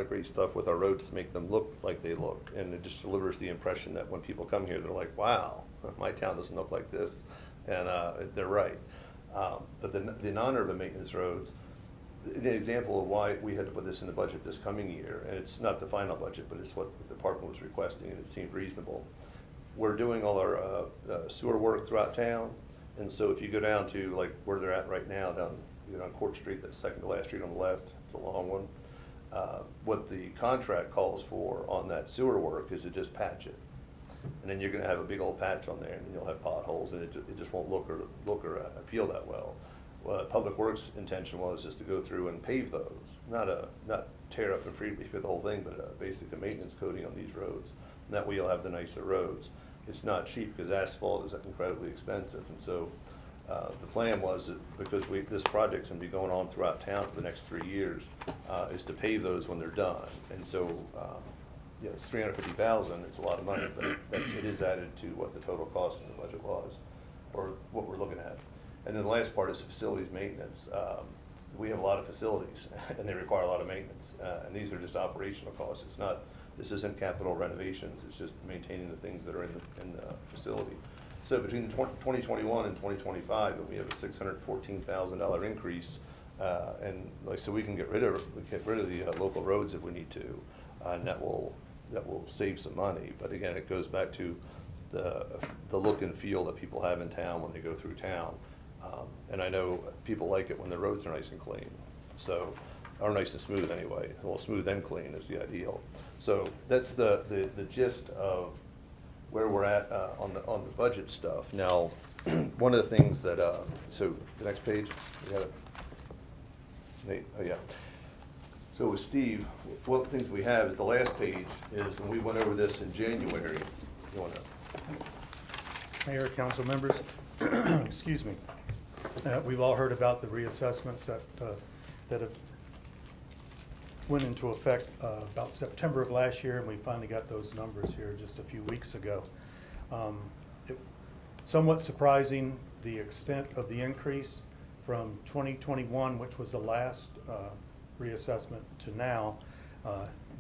great stuff with our roads to make them look like they look, and it just delivers the impression that when people come here, they're like, "Wow, my town doesn't look like this," and they're right. But the non-urban maintenance roads, an example of why we had to put this in the budget this coming year, and it's not the final budget, but it's what the department was requesting, and it seemed reasonable. We're doing all our sewer work throughout town, and so if you go down to like where they're at right now, down on Court Street, that second to last street on the left, it's a long one. What the contract calls for on that sewer work is to just patch it, and then you're going to have a big old patch on there, and then you'll have potholes, and it just won't look or appeal that well. Public Works' intention was to go through and pave those, not tear up and freely fit the whole thing, but basically a maintenance coating on these roads. And that way you'll have the nicer roads. It's not cheap because asphalt is incredibly expensive, and so the plan was that because this project's going to be going on throughout town for the next 3 years, is to pave those when they're done. And so, it's $350,000. It's a lot of money, but it is added to what the total cost in the budget was, or what we're looking at. And then the last part is facilities maintenance. We have a lot of facilities, and they require a lot of maintenance. And these are just operational costs. This isn't capital renovations. It's just maintaining the things that are in the facility. So between 2021 and 2025, we have a $614,000 increase, and so we can get rid of the local roads if we need to, and that will save some money. But again, it goes back to the look and feel that people have in town when they go through town. And I know people like it when the roads are nice and clean, or nice and smooth anyway. Well, smooth and clean is the ideal. So that's the gist of where we're at on the budget stuff. Now, one of the things that so the next page, you got it, Nate? Oh yeah. So with Steve, one of the things we have is the last page is when we went over this in January. You want to? Mayor, council members, excuse me. We've all heard about the reassessments that have went into effect about September of last year, and we finally got those numbers here just a few weeks ago. Somewhat surprising, the extent of the increase from 2021, which was the last reassessment, to now.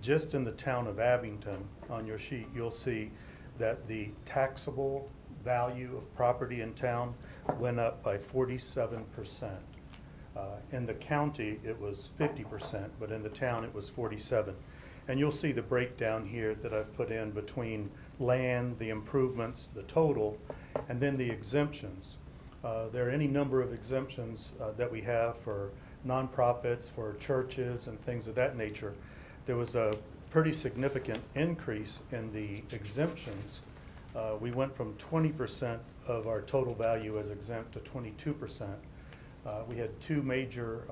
Just in the town of Abington, on your sheet, you'll see that the taxable value of property in town went up by 47%. In the county, it was 50%, but in the town, it was 47%. And you'll see the breakdown here that I've put in between land, the improvements, the total, and then the exemptions. There are any number of exemptions that we have for nonprofits, for churches, and things of that nature. There was a pretty significant increase in the exemptions. We went from 20% of our total value as exempt to 22%. We had two major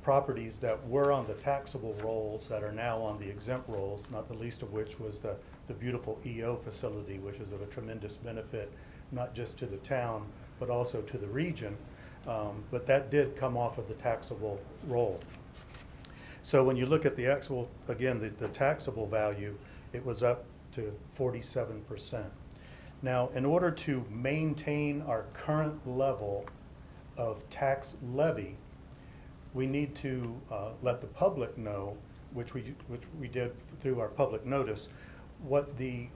properties that were on the taxable rolls that are now on the exempt rolls, not the least of which was the beautiful EO facility, which is of a tremendous benefit, not just to the town, but also to the region. But that did come off of the taxable roll. So when you look at the actual, again, the taxable value, it was up to 47%. Now, in order to maintain our current level of tax levy, we need to let the public know, which we did through our public notice, what the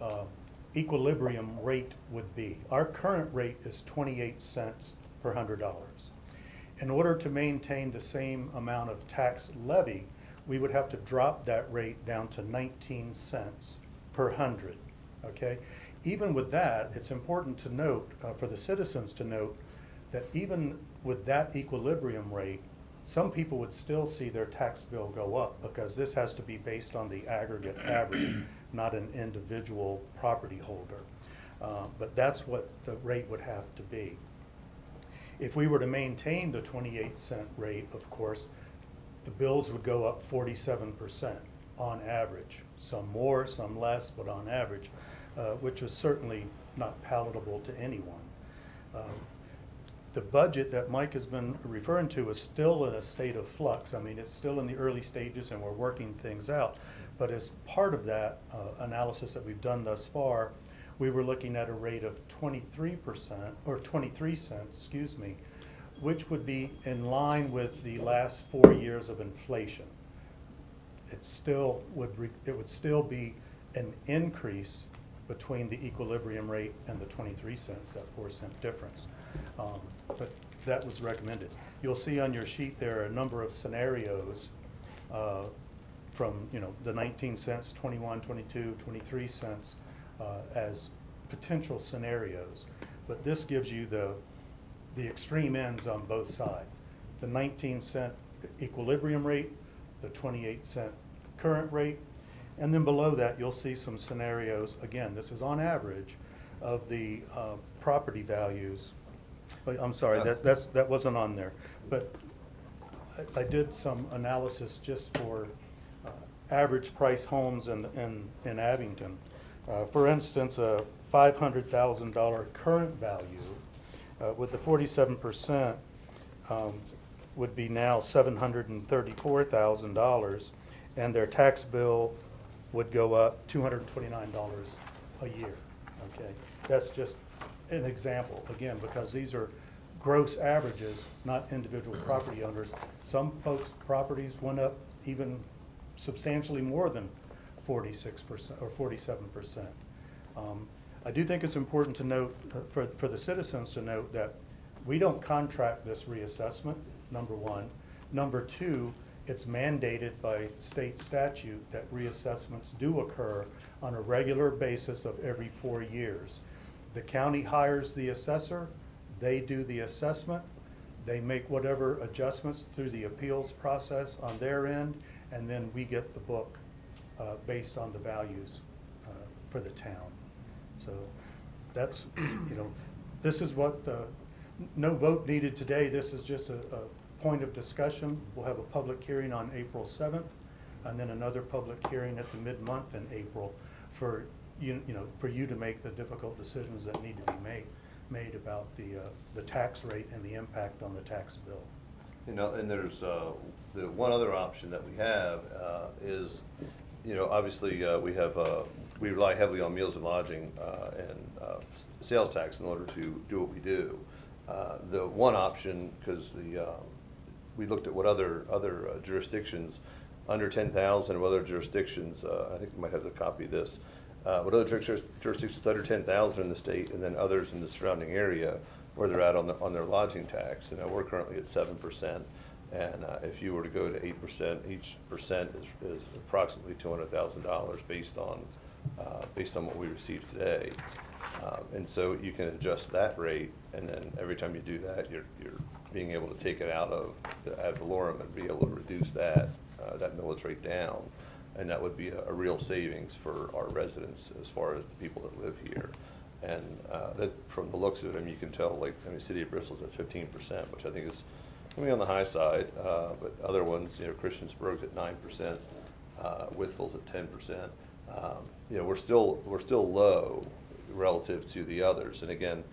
equilibrium rate would be. Our current rate is 28 cents per $100. In order to maintain the same amount of tax levy, we would have to drop that rate down to 19 cents per 100, okay? Even with that, it's important to note, for the citizens to note, that even with that equilibrium rate, some people would still see their tax bill go up because this has to be based on the aggregate average, not an individual property holder. But that's what the rate would have to be. If we were to maintain the 28-cent rate, of course, the bills would go up 47% on average. Some more, some less, but on average, which is certainly not palatable to anyone. The budget that Mike has been referring to is still in a state of flux. I mean, it's still in the early stages and we're working things out. But as part of that analysis that we've done thus far, we were looking at a rate of 23%, or 23 cents, excuse me, which would be in line with the last 4 years of inflation. It would still be an increase between the equilibrium rate and the 23 cents, that 4-cent difference. But that was recommended. You'll see on your sheet there are a number of scenarios from the 19 cents, 21, 22, 23 cents as potential scenarios. But this gives you the extreme ends on both sides. The 19-cent equilibrium rate, the 28-cent current rate, and then below that you'll see some scenarios. Again, this is on average of the property values. I'm sorry, that wasn't on there. But I did some analysis just for average price homes in Abington. For instance, a $500,000 current value with the 47% would be now $734,000, and their tax bill would go up $229 a year. Okay, that's just an example, again, because these are gross averages, not individual property owners. Some folks' properties went up even substantially more than 46% or 47%. I do think it's important to note, for the citizens to note, that we don't contract this reassessment, number one. Number two, it's mandated by state statute that reassessments do occur on a regular basis of every 4 years. The county hires the assessor, they do the assessment, they make whatever adjustments through the appeals process on their end, and then we get the book based on the values for the town. So that's, this is what, no vote needed today. This is just a point of discussion. We'll have a public hearing on April 7th, and then another public hearing at the mid-month in April for for you to make the difficult decisions that need to be made about the tax rate and the impact on the tax bill. And there's the one other option that we have is, obviously we rely heavily on meals and lodging and sales tax in order to do what we do. The one option, because we looked at what other jurisdictions under 10,000, and what other jurisdictions, I think you might have the copy of this, what other jurisdictions under 10,000 in the state, and then others in the surrounding area where they're at on their lodging tax. We're currently at 7%, and if you were to go to 8%, each percent is approximately $200,000 based on what we receive today. And so you can adjust that rate, and then every time you do that, you're being able to take it out of the ad valorem and be able to reduce that millage rate down. And that would be a real savings for our residents as far as the people that live here. And that, from the looks of it, you can tell, City of Bristol's at 15%, which I think is maybe on the high side, but other ones, Christiansburg's at 9%, Withville's at 10%. We're still low relative to the others. And again,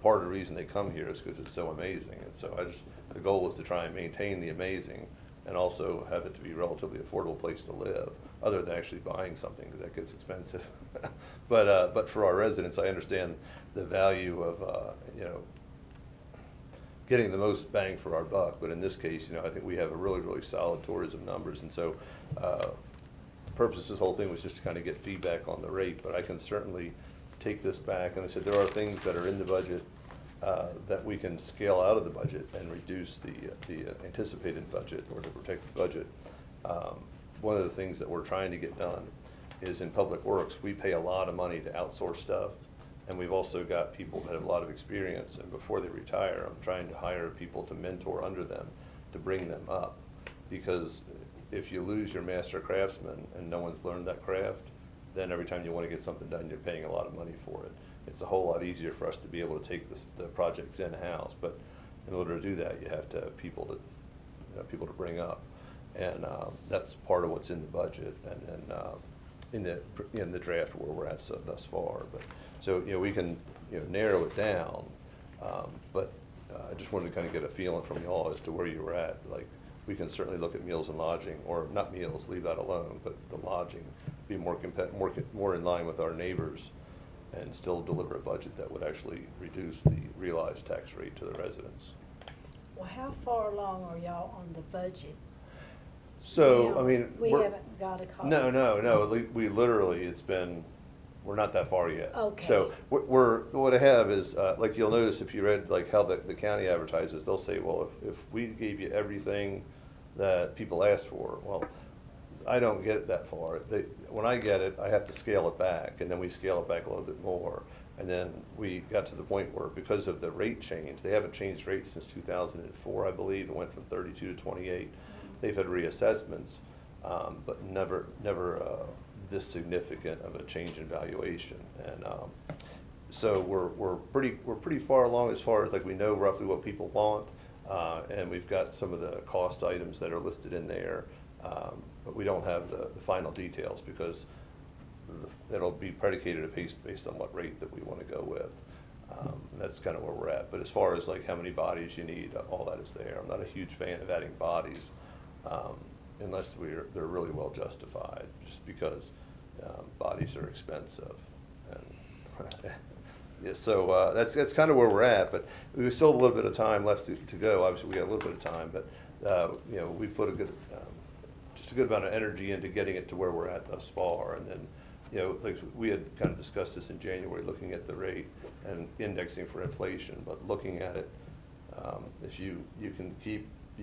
part of the reason they come here is because it's so amazing. And so the goal is to try and maintain the amazing and also have it to be a relatively affordable place to live, other than actually buying something, because that gets expensive. But for our residents, I understand the value of getting the most bang for our buck. But in this case, I think we have a really, really solid tourism numbers. And so the purpose of this whole thing was just to kind of get feedback on the rate. But I can certainly take this back, and I said, there are things that are in the budget that we can scale out of the budget and reduce the anticipated budget or to protect the budget. One of the things that we're trying to get done is in Public Works, we pay a lot of money to outsource stuff, and we've also got people that have a lot of experience, and before they retire, I'm trying to hire people to mentor under them, to bring them up. Because if you lose your master craftsman and no one's learned that craft, then every time you want to get something done, you're paying a lot of money for it. It's a whole lot easier for us to be able to take the projects in-house, but in order to do that, you have to have people to bring up. And that's part of what's in the budget and in the draft where we're at thus far. But so we can narrow it down, but I just wanted to kind of get a feeling from y'all as to where you were at. Like, we can certainly look at meals and lodging, or not meals, leave that alone, but the lodging, be more in line with our neighbors, and still deliver a budget that would actually reduce the realized tax rate to the residents. Well, how far along are y'all on the budget? So, Now, I mean, we we're- haven't got a copy. No. We literally, we're not that far yet. Okay. So what I have is, like you'll notice if you read like how the county advertises, they'll say, well, if we gave you everything that people asked for, well, I don't get it that far. When I get it, I have to scale it back, and then we scale it back a little bit more. And then we got to the point where, because of the rate change, they haven't changed rates since 2004, I believe. It went from 32 to 28. They've had reassessments, but never this significant of a change in valuation. And so we're pretty far along as far as, like, we know roughly what people want, and we've got some of the cost items that are listed in there, but we don't have the final details because it'll be predicated based on what rate that we want to go with. That's kind of where we're at. But as far as like how many bodies you need, all that is there. I'm not a huge fan of adding bodies unless they're really well justified, just because bodies are expensive. And yeah, so that's kind of where we're at. But we still have a little bit of time left to go. Obviously, we got a little bit of time, but we put just a good amount of energy into getting it to where we're at thus far. And then, like we had kind of discussed this in January, looking at the rate and indexing for inflation, but looking at it, if you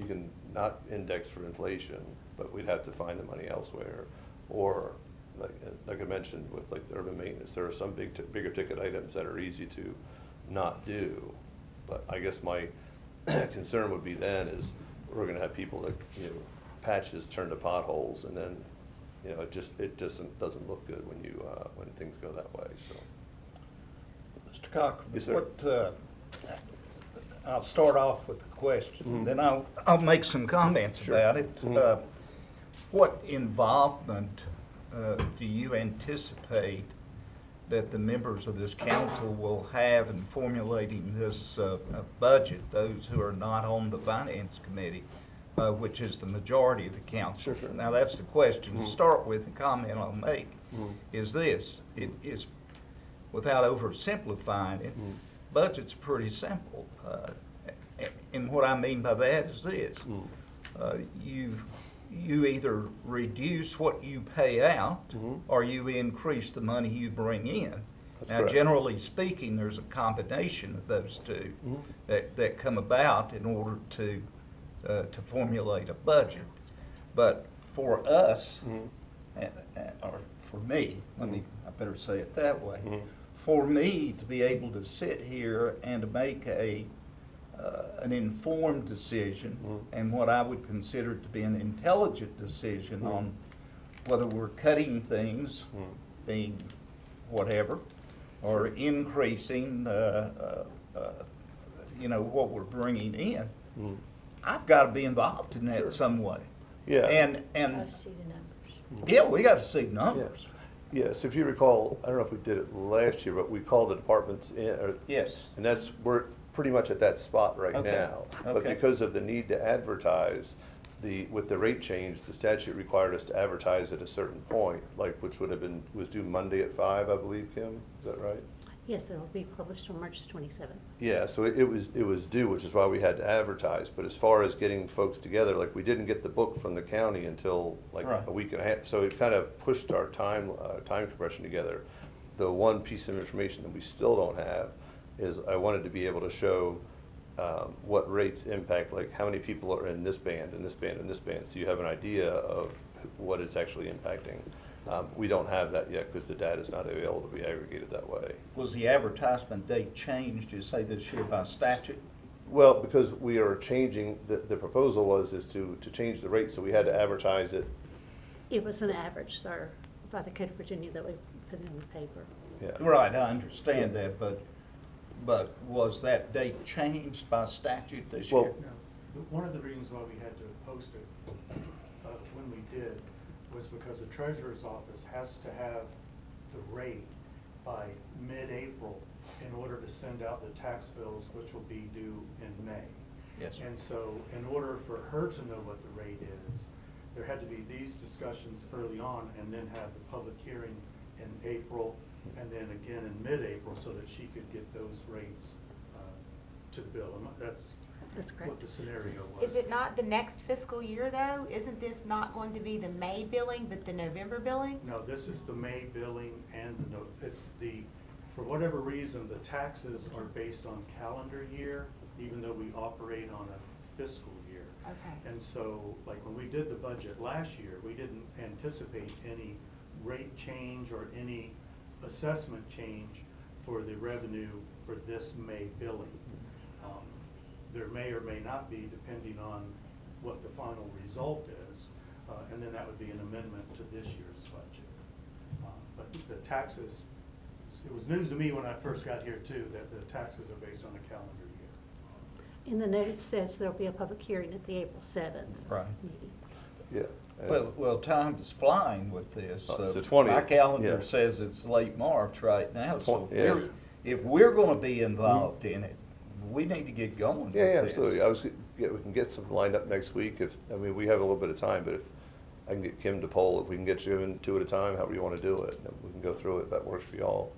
can not index for inflation, but we'd have to find the money elsewhere. Or like I mentioned with like the urban maintenance, there are some bigger ticket items that are easy to not do. But I guess my concern would be then is we're going to have people that patches turn to potholes, and then it just doesn't look good when things go that way. So, Mr. Cochran, Yes, sir. I'll start off with the question, then I'll make some comments about it. What involvement do you anticipate that the members of this council will have in formulating this budget, those who are not on the finance committee, which is the majority of the council? Sure. Now, that's the question to start with. The comment I'll make is this. It is, without oversimplifying it, budget's pretty simple. And what I mean by that is this. You either reduce what you pay out, or you increase the money you bring in. That's Now, correct. generally speaking, there's a combination of those two that come about in order to formulate a budget. But for us, or for me, I better say it that way. For me to be able to sit here and to make an informed decision and what I would consider to be an intelligent decision on whether we're cutting things, being whatever, or increasing, what we're bringing in. I've got to be involved in that some way. Yeah. And I see the numbers. yeah, we got to see numbers. Yes, if you recall, I don't know if we did it last year, but we called the departments in. Yes. And we're pretty much at that spot right Okay. now. But Okay. because of the need to advertise, with the rate change, the statute required us to advertise at a certain point, which was due Monday at 5, I believe, Kim, is that right? Yes, it'll be published on March 27th. Yeah, so it was due, which is why we had to advertise. But as far as getting folks together, we didn't get the book from the county until Right. a week and a half. So it kind of pushed our time compression together. the one piece of information that we still don't have is I wanted to be able to show what rates impact, like how many people are in this band, and this band, and this band, so you have an idea of what it's actually impacting. We don't have that yet because the data is not able to be aggregated that way. Was the advertisement date changed, you say this year by statute? Well, because we are changing, the proposal was is to change the rate, so we had to advertise it. It was an average, sir, by the Code of Virginia that we put in the paper. Yeah. Right, I understand that, but was that date changed by statute this year? Well, No, one of the reasons why we had to post it when we did was because the treasurer's office has to have the rate by mid-April in order to send out the tax bills, which will be due in May. Yes, sir. And so in order for her to know what the rate is, there had to be these discussions early on and then have the public hearing in April and then again in mid-April so that she could get those rates to the bill. And that's correct. what the scenario was. Is it not the next fiscal year, though? Isn't this not going to be the May billing, but the November billing? No, this is the May billing and for whatever reason, the taxes are based on calendar year, even though we operate on a fiscal year. Okay. And so, like when we did the budget last year, we didn't anticipate any rate change or any assessment change for the revenue for this May billing. There may or may not be, depending on what the final result is, and then that would be an amendment to this year's budget. But the taxes, it was news to me when I first got here too, that the taxes are based on a calendar year. And the notice says there'll be a public hearing at the April 7th Right. meeting. Yeah. Well, time is flying with this. It's the 20th, My calendar yeah. says it's late March right now, so Yes. if we're gonna be involved in it, we need to get going with Yeah, yeah, this. absolutely. We can get something lined up next week we have a little bit of time, but if I can get Kim to poll, if we can get you in 2 at a time, however you want to do it, and we can go through it, if that works for y'all.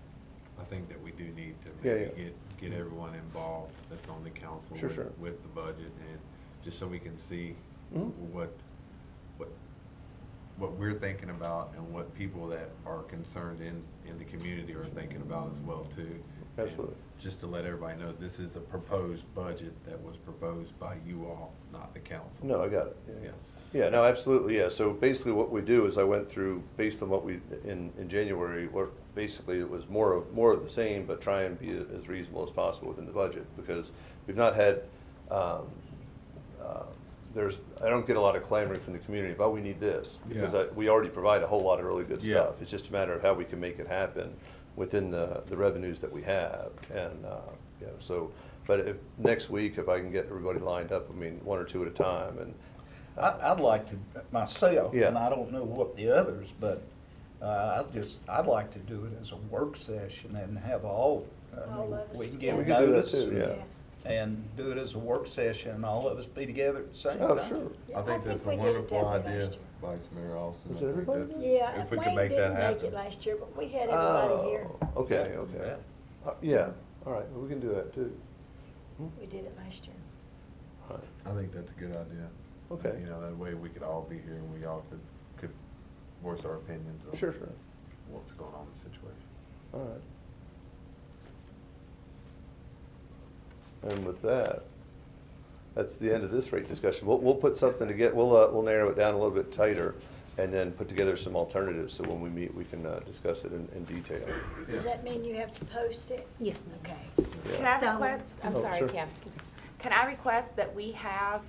I think that we do need to Yeah, maybe get everyone involved that's on the council Sure, with, sure. with the budget, and just so we can see Mhm. what we're thinking about and what people that are concerned in the community are thinking about as well too. And Absolutely. just to let everybody know, this is a proposed budget that was proposed by you all, not the council. No, I got it. Yeah, yeah. Yes. Yeah, no, absolutely, yeah. So basically what we do is I went through, based on what we, in January, or basically it was more of the same, but try and be as reasonable as possible within the budget, because we've not had, I don't get a lot of clamoring from the community about, we need this, because Yeah. we already provide a whole lot of really good Yeah. stuff. It's just a matter of how we can make it happen within the revenues that we have, and, yeah, so, but if, next week, if I can get everybody lined up, 1 or 2 at a time, and, I'd like to, myself, Yeah. and I don't know what the others, but I'd like to do it as a work session and have All of us we can together. give We can do that notice too, yeah. and do it as a work session and all of us be together at the same Oh, time. sure. Yeah, I think that's a we did it wonderful that way idea, last year. Vice Mayor Austin. Is I it think everybody? that's- Yeah, If we could Wayne make that didn't make happen. it last year, but we had everybody here. Okay, okay. Yeah, all right, well, we can do that too. We did it last year. All right. I think that's a good idea. Okay. You know, that way we could all be here and we all could voice our opinions on Sure, sure. what's going on in the situation. All right. And with that, that's the end of this rate discussion. We'll put something to get, we'll narrow it down a little bit tighter and then put together some alternatives, so when we meet, we can discuss it in detail. Does that mean you have to post it? Yes, ma'am. Okay. Yeah. Can I So- request, I'm Oh, sorry, sure. Kim. Can I request that we have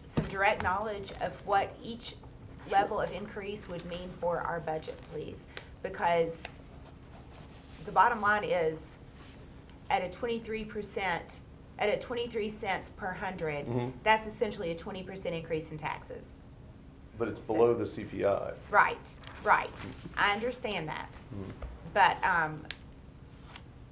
some direct knowledge of what each level of increase would mean for our budget, please? Because the bottom line is, at a 23%, at a 23 cents per hundred, Mhm. that's essentially a 20% increase in taxes. But it's below the CPI. Right, right. I understand that. Mhm. But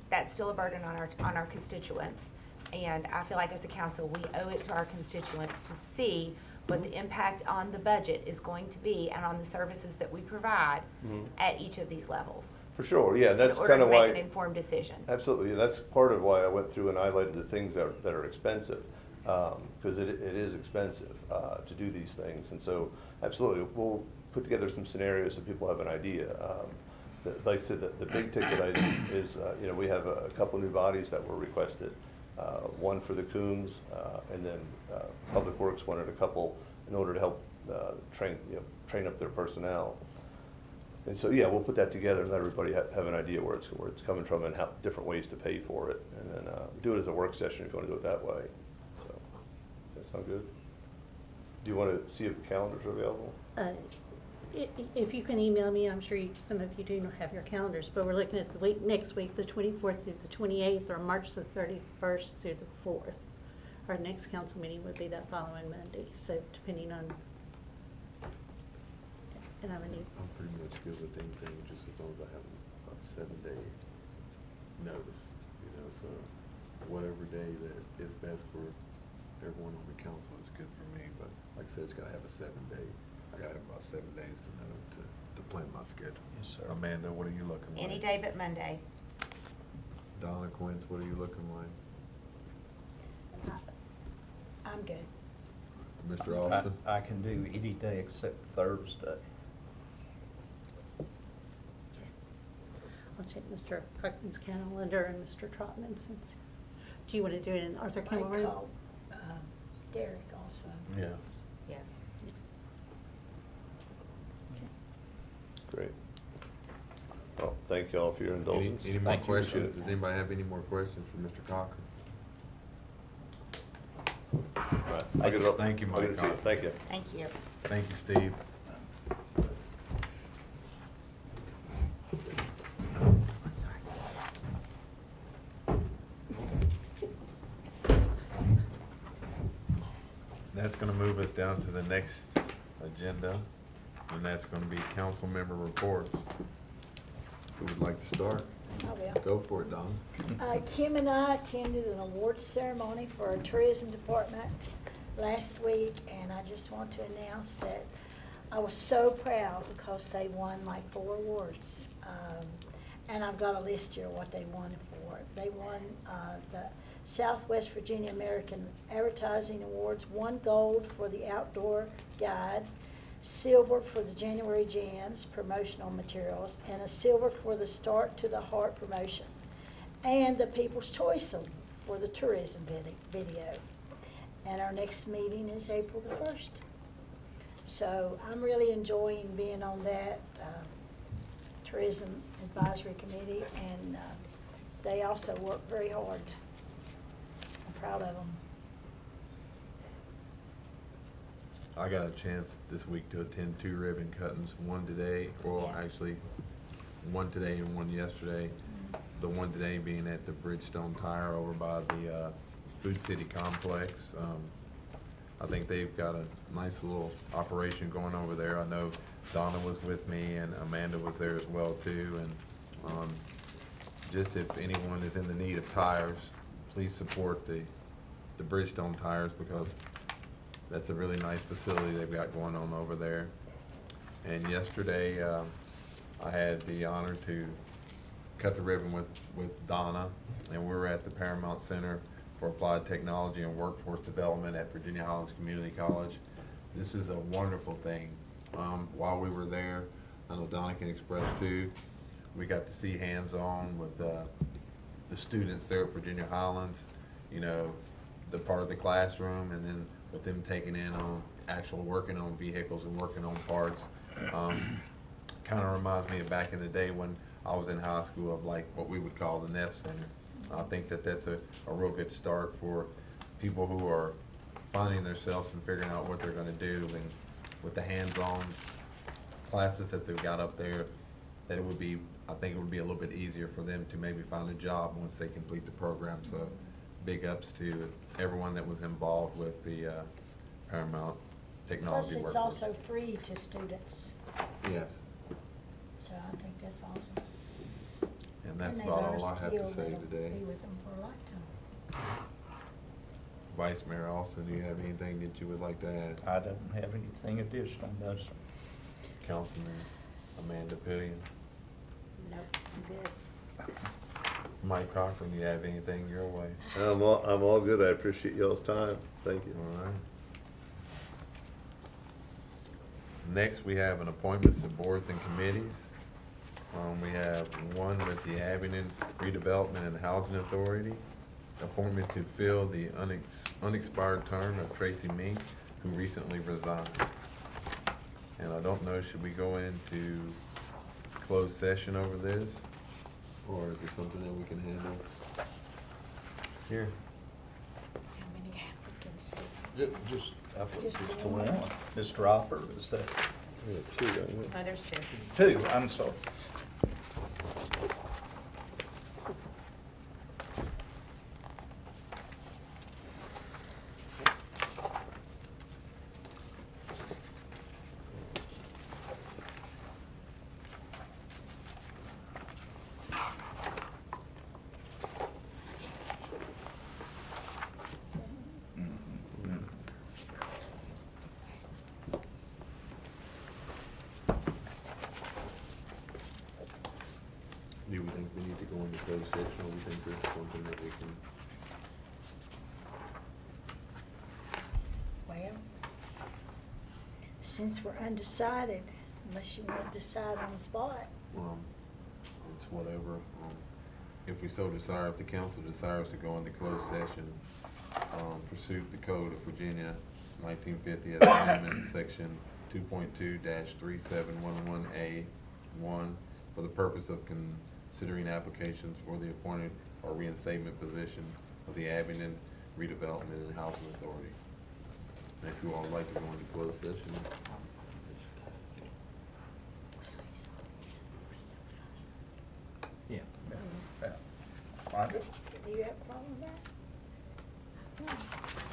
that's still a burden on our constituents. And I feel like as a council, we owe it to our constituents to see what the impact on the budget is going to be and on the services that we provide Mhm. at each of these levels. For sure, yeah, that's In order kind to of make why. an informed decision. Absolutely, and that's part of why I went through and highlighted the things that are expensive, because it is expensive to do these things. And so, absolutely, we'll put together some scenarios so people have an idea. like I said, the big ticket item is, you know, we have a couple new bodies that were requested. One for the Coombs, and then Public Works wanted a couple in order to help train up their personnel. And so, yeah, we'll put that together and let everybody have an idea where it's coming from and how different ways to pay for it. And then do it as a work session if you want to do it that way. So, that sound good? Do you want to see if the calendars are available? If you can email me, I'm sure some of you do have your calendars, but we're looking at the week, next week, the 24th through the 28th, or March the 31st through the 4th. Our next council meeting would be that following Monday, so depending on, and I would need, I'm pretty much good with anything, just as long as I have a 7-day notice, you know, so whatever day that is best for everyone on the council is good for me, but like I said, it's gotta have a 7-day. I gotta have about 7 days to know to plan my schedule. Yes, sir. Amanda, what are you looking like? Any day but Monday. Donna Quince, what are you looking like? I'm good. Mr. Austin? I can do any day except Thursday. I'll check Mr. Cochran's calendar and Mr. Trotman's. Do you want to do it in Arthur I Kimball room? called Derek also. Yeah. Yes. Great. Well, thank y'all for your indulgence. Any more Thank you. questions? Does anybody have any more questions for Mr. Cochran? All right, I'll get it up. Thank you, I'll get it to you. Mike. Thank you. Thank you. Thank you, Steve. That's gonna move us down to the next agenda, and that's gonna be council member reports. Who would like to start? I will. Go for it, Don. Kim and I attended an awards ceremony for our tourism department last week, and I just want to announce that I was so proud because they won like 4 awards. And I've got a list here of what they won for. They won the Southwest Virginia American Advertising Awards, 1 gold for the outdoor guide, silver for the January Jams promotional materials, and a silver for the Start to the Heart promotion, and the People's Choice Award for the tourism video. And our next meeting is April the 1st. So I'm really enjoying being on that Tourism Advisory Committee, and they also work very hard. I'm proud of them. I got a chance this week to attend 2 ribbon cuttings, one today, well, Yeah. actually, one today and one yesterday. The one today being at the Bridgestone Tire over by the Food City Complex. I think they've got a nice little operation going over there. I know Donna was with me and Amanda was there as well too. And just if anyone is in the need of tires, please support the Bridgestone Tires, because that's a really nice facility they've got going on over there. And yesterday, I had the honor to cut the ribbon with Donna, and we were at the Paramount Center for Applied Technology and Workforce Development at Virginia Highlands Community College. This is a wonderful thing. While we were there, I know Donna can express too, we got to see hands-on with the students there at Virginia Highlands, you know, the part of the classroom, and then with them taking in on actual working on vehicles and working on parts. Kind of reminds me of back in the day when I was in high school, of like what we would call the Neff Center. I think that that's a real good start for people who are finding themselves and figuring out what they're going to do, and with the hands-on classes that they've got up there, that I think it would be a little bit easier for them to maybe find a job once they complete the program. So big ups to everyone that was involved with the Paramount Technology Plus, it's Workforce. also free to students, Yes, so I think that's awesome. and that's And they about learn a all I have to skill say that'll today. Be with them for a lifetime. Vice Mayor Austin, do you have anything that you would like to add? I don't have anything additional, no, sir. Councilman Amanda Pillion? No, I'm good. Mike Cochran, do you have anything your way? I'm all good. I appreciate y'all's time. Thank you. All right. Next, we have an appointments to boards and committees. We have one with the Abington Redevelopment and Housing Authority, appointment to fill the unexpired term of Tracy Mink, who recently resigned. And I don't know, should we go into closed session over this? Or is it something that we can handle here? How many applicants Just, Just just the the one. one. Mr. Hopper, is that We have two, don't we? Oh, there's two. two? I'm sorry. Do we think we need to go into closed session, or we think this is something that we can? Well, since we're undecided, unless you want to decide on the spot. It's whatever. If we so desire, if the council desires to go into closed session, pursue the Code of Virginia 1950 as amendment, section 2.2-3711A1, for the purpose of considering applications for the appointed or reinstatement position of the Abington Redevelopment and Housing Authority. And if you all would like to go into closed session, Yeah. Find it? Do you have a problem with that?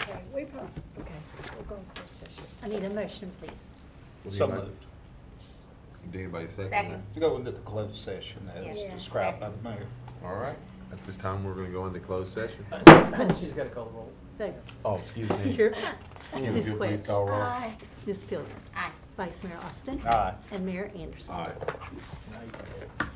Okay, okay, we'll go in closed session. I need a motion, please. Would So anybody- moved. did anybody second Second. that? To go into the closed session as Yeah. described by the mayor. All right, at this time, we're gonna go into closed session. She's gotta call the roll. There. Oh, excuse me. You're fine. Can Ms. you please Welch. call roll? Aye. Ms. Pilgrim. Aye. Vice Mayor Austin. Aye. And Mayor Anderson. Aye. Now you can.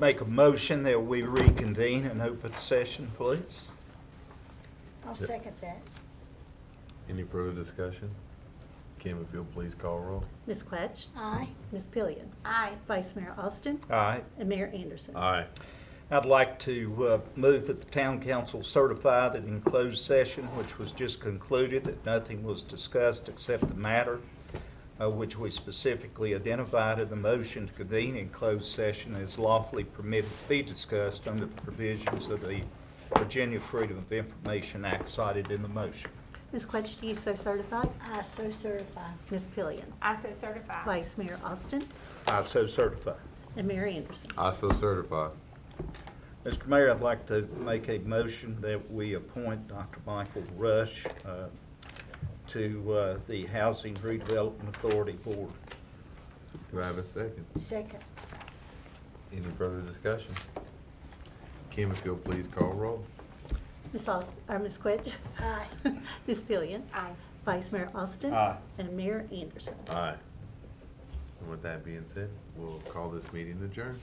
Make a motion that we reconvene in open session, please. I'll second that. Any further discussion? Kim, if you'll please call roll. Ms. Quetch? Aye. Ms. Pillion? Aye. Vice Mayor Austin? Aye. And Mayor Anderson? Aye. I'd like to move that the town council certify that in closed session, which was just concluded, that nothing was discussed except the matter which we specifically identified in the motion to convene in closed session as lawfully permitted to be discussed under the provisions of the Virginia Freedom of Information Act cited in the motion. Ms. Quetch, do you so certify? I so certify. Ms. Pillion? I so certify. Vice Mayor Austin? I so certify. And Mayor Anderson? I so certify. Mr. Mayor, I'd like to make a motion that we appoint Dr. Michael Rush to the Housing Redevelopment Authority Board. Do I have a second? Second. Any further discussion? Kim, if you'll please call roll. Ms. Ms. Quetch? Aye. Ms. Pillion? Aye. Vice Mayor Austin? Aye. And Mayor Anderson? Aye. And with that being said, we'll call this meeting adjourned.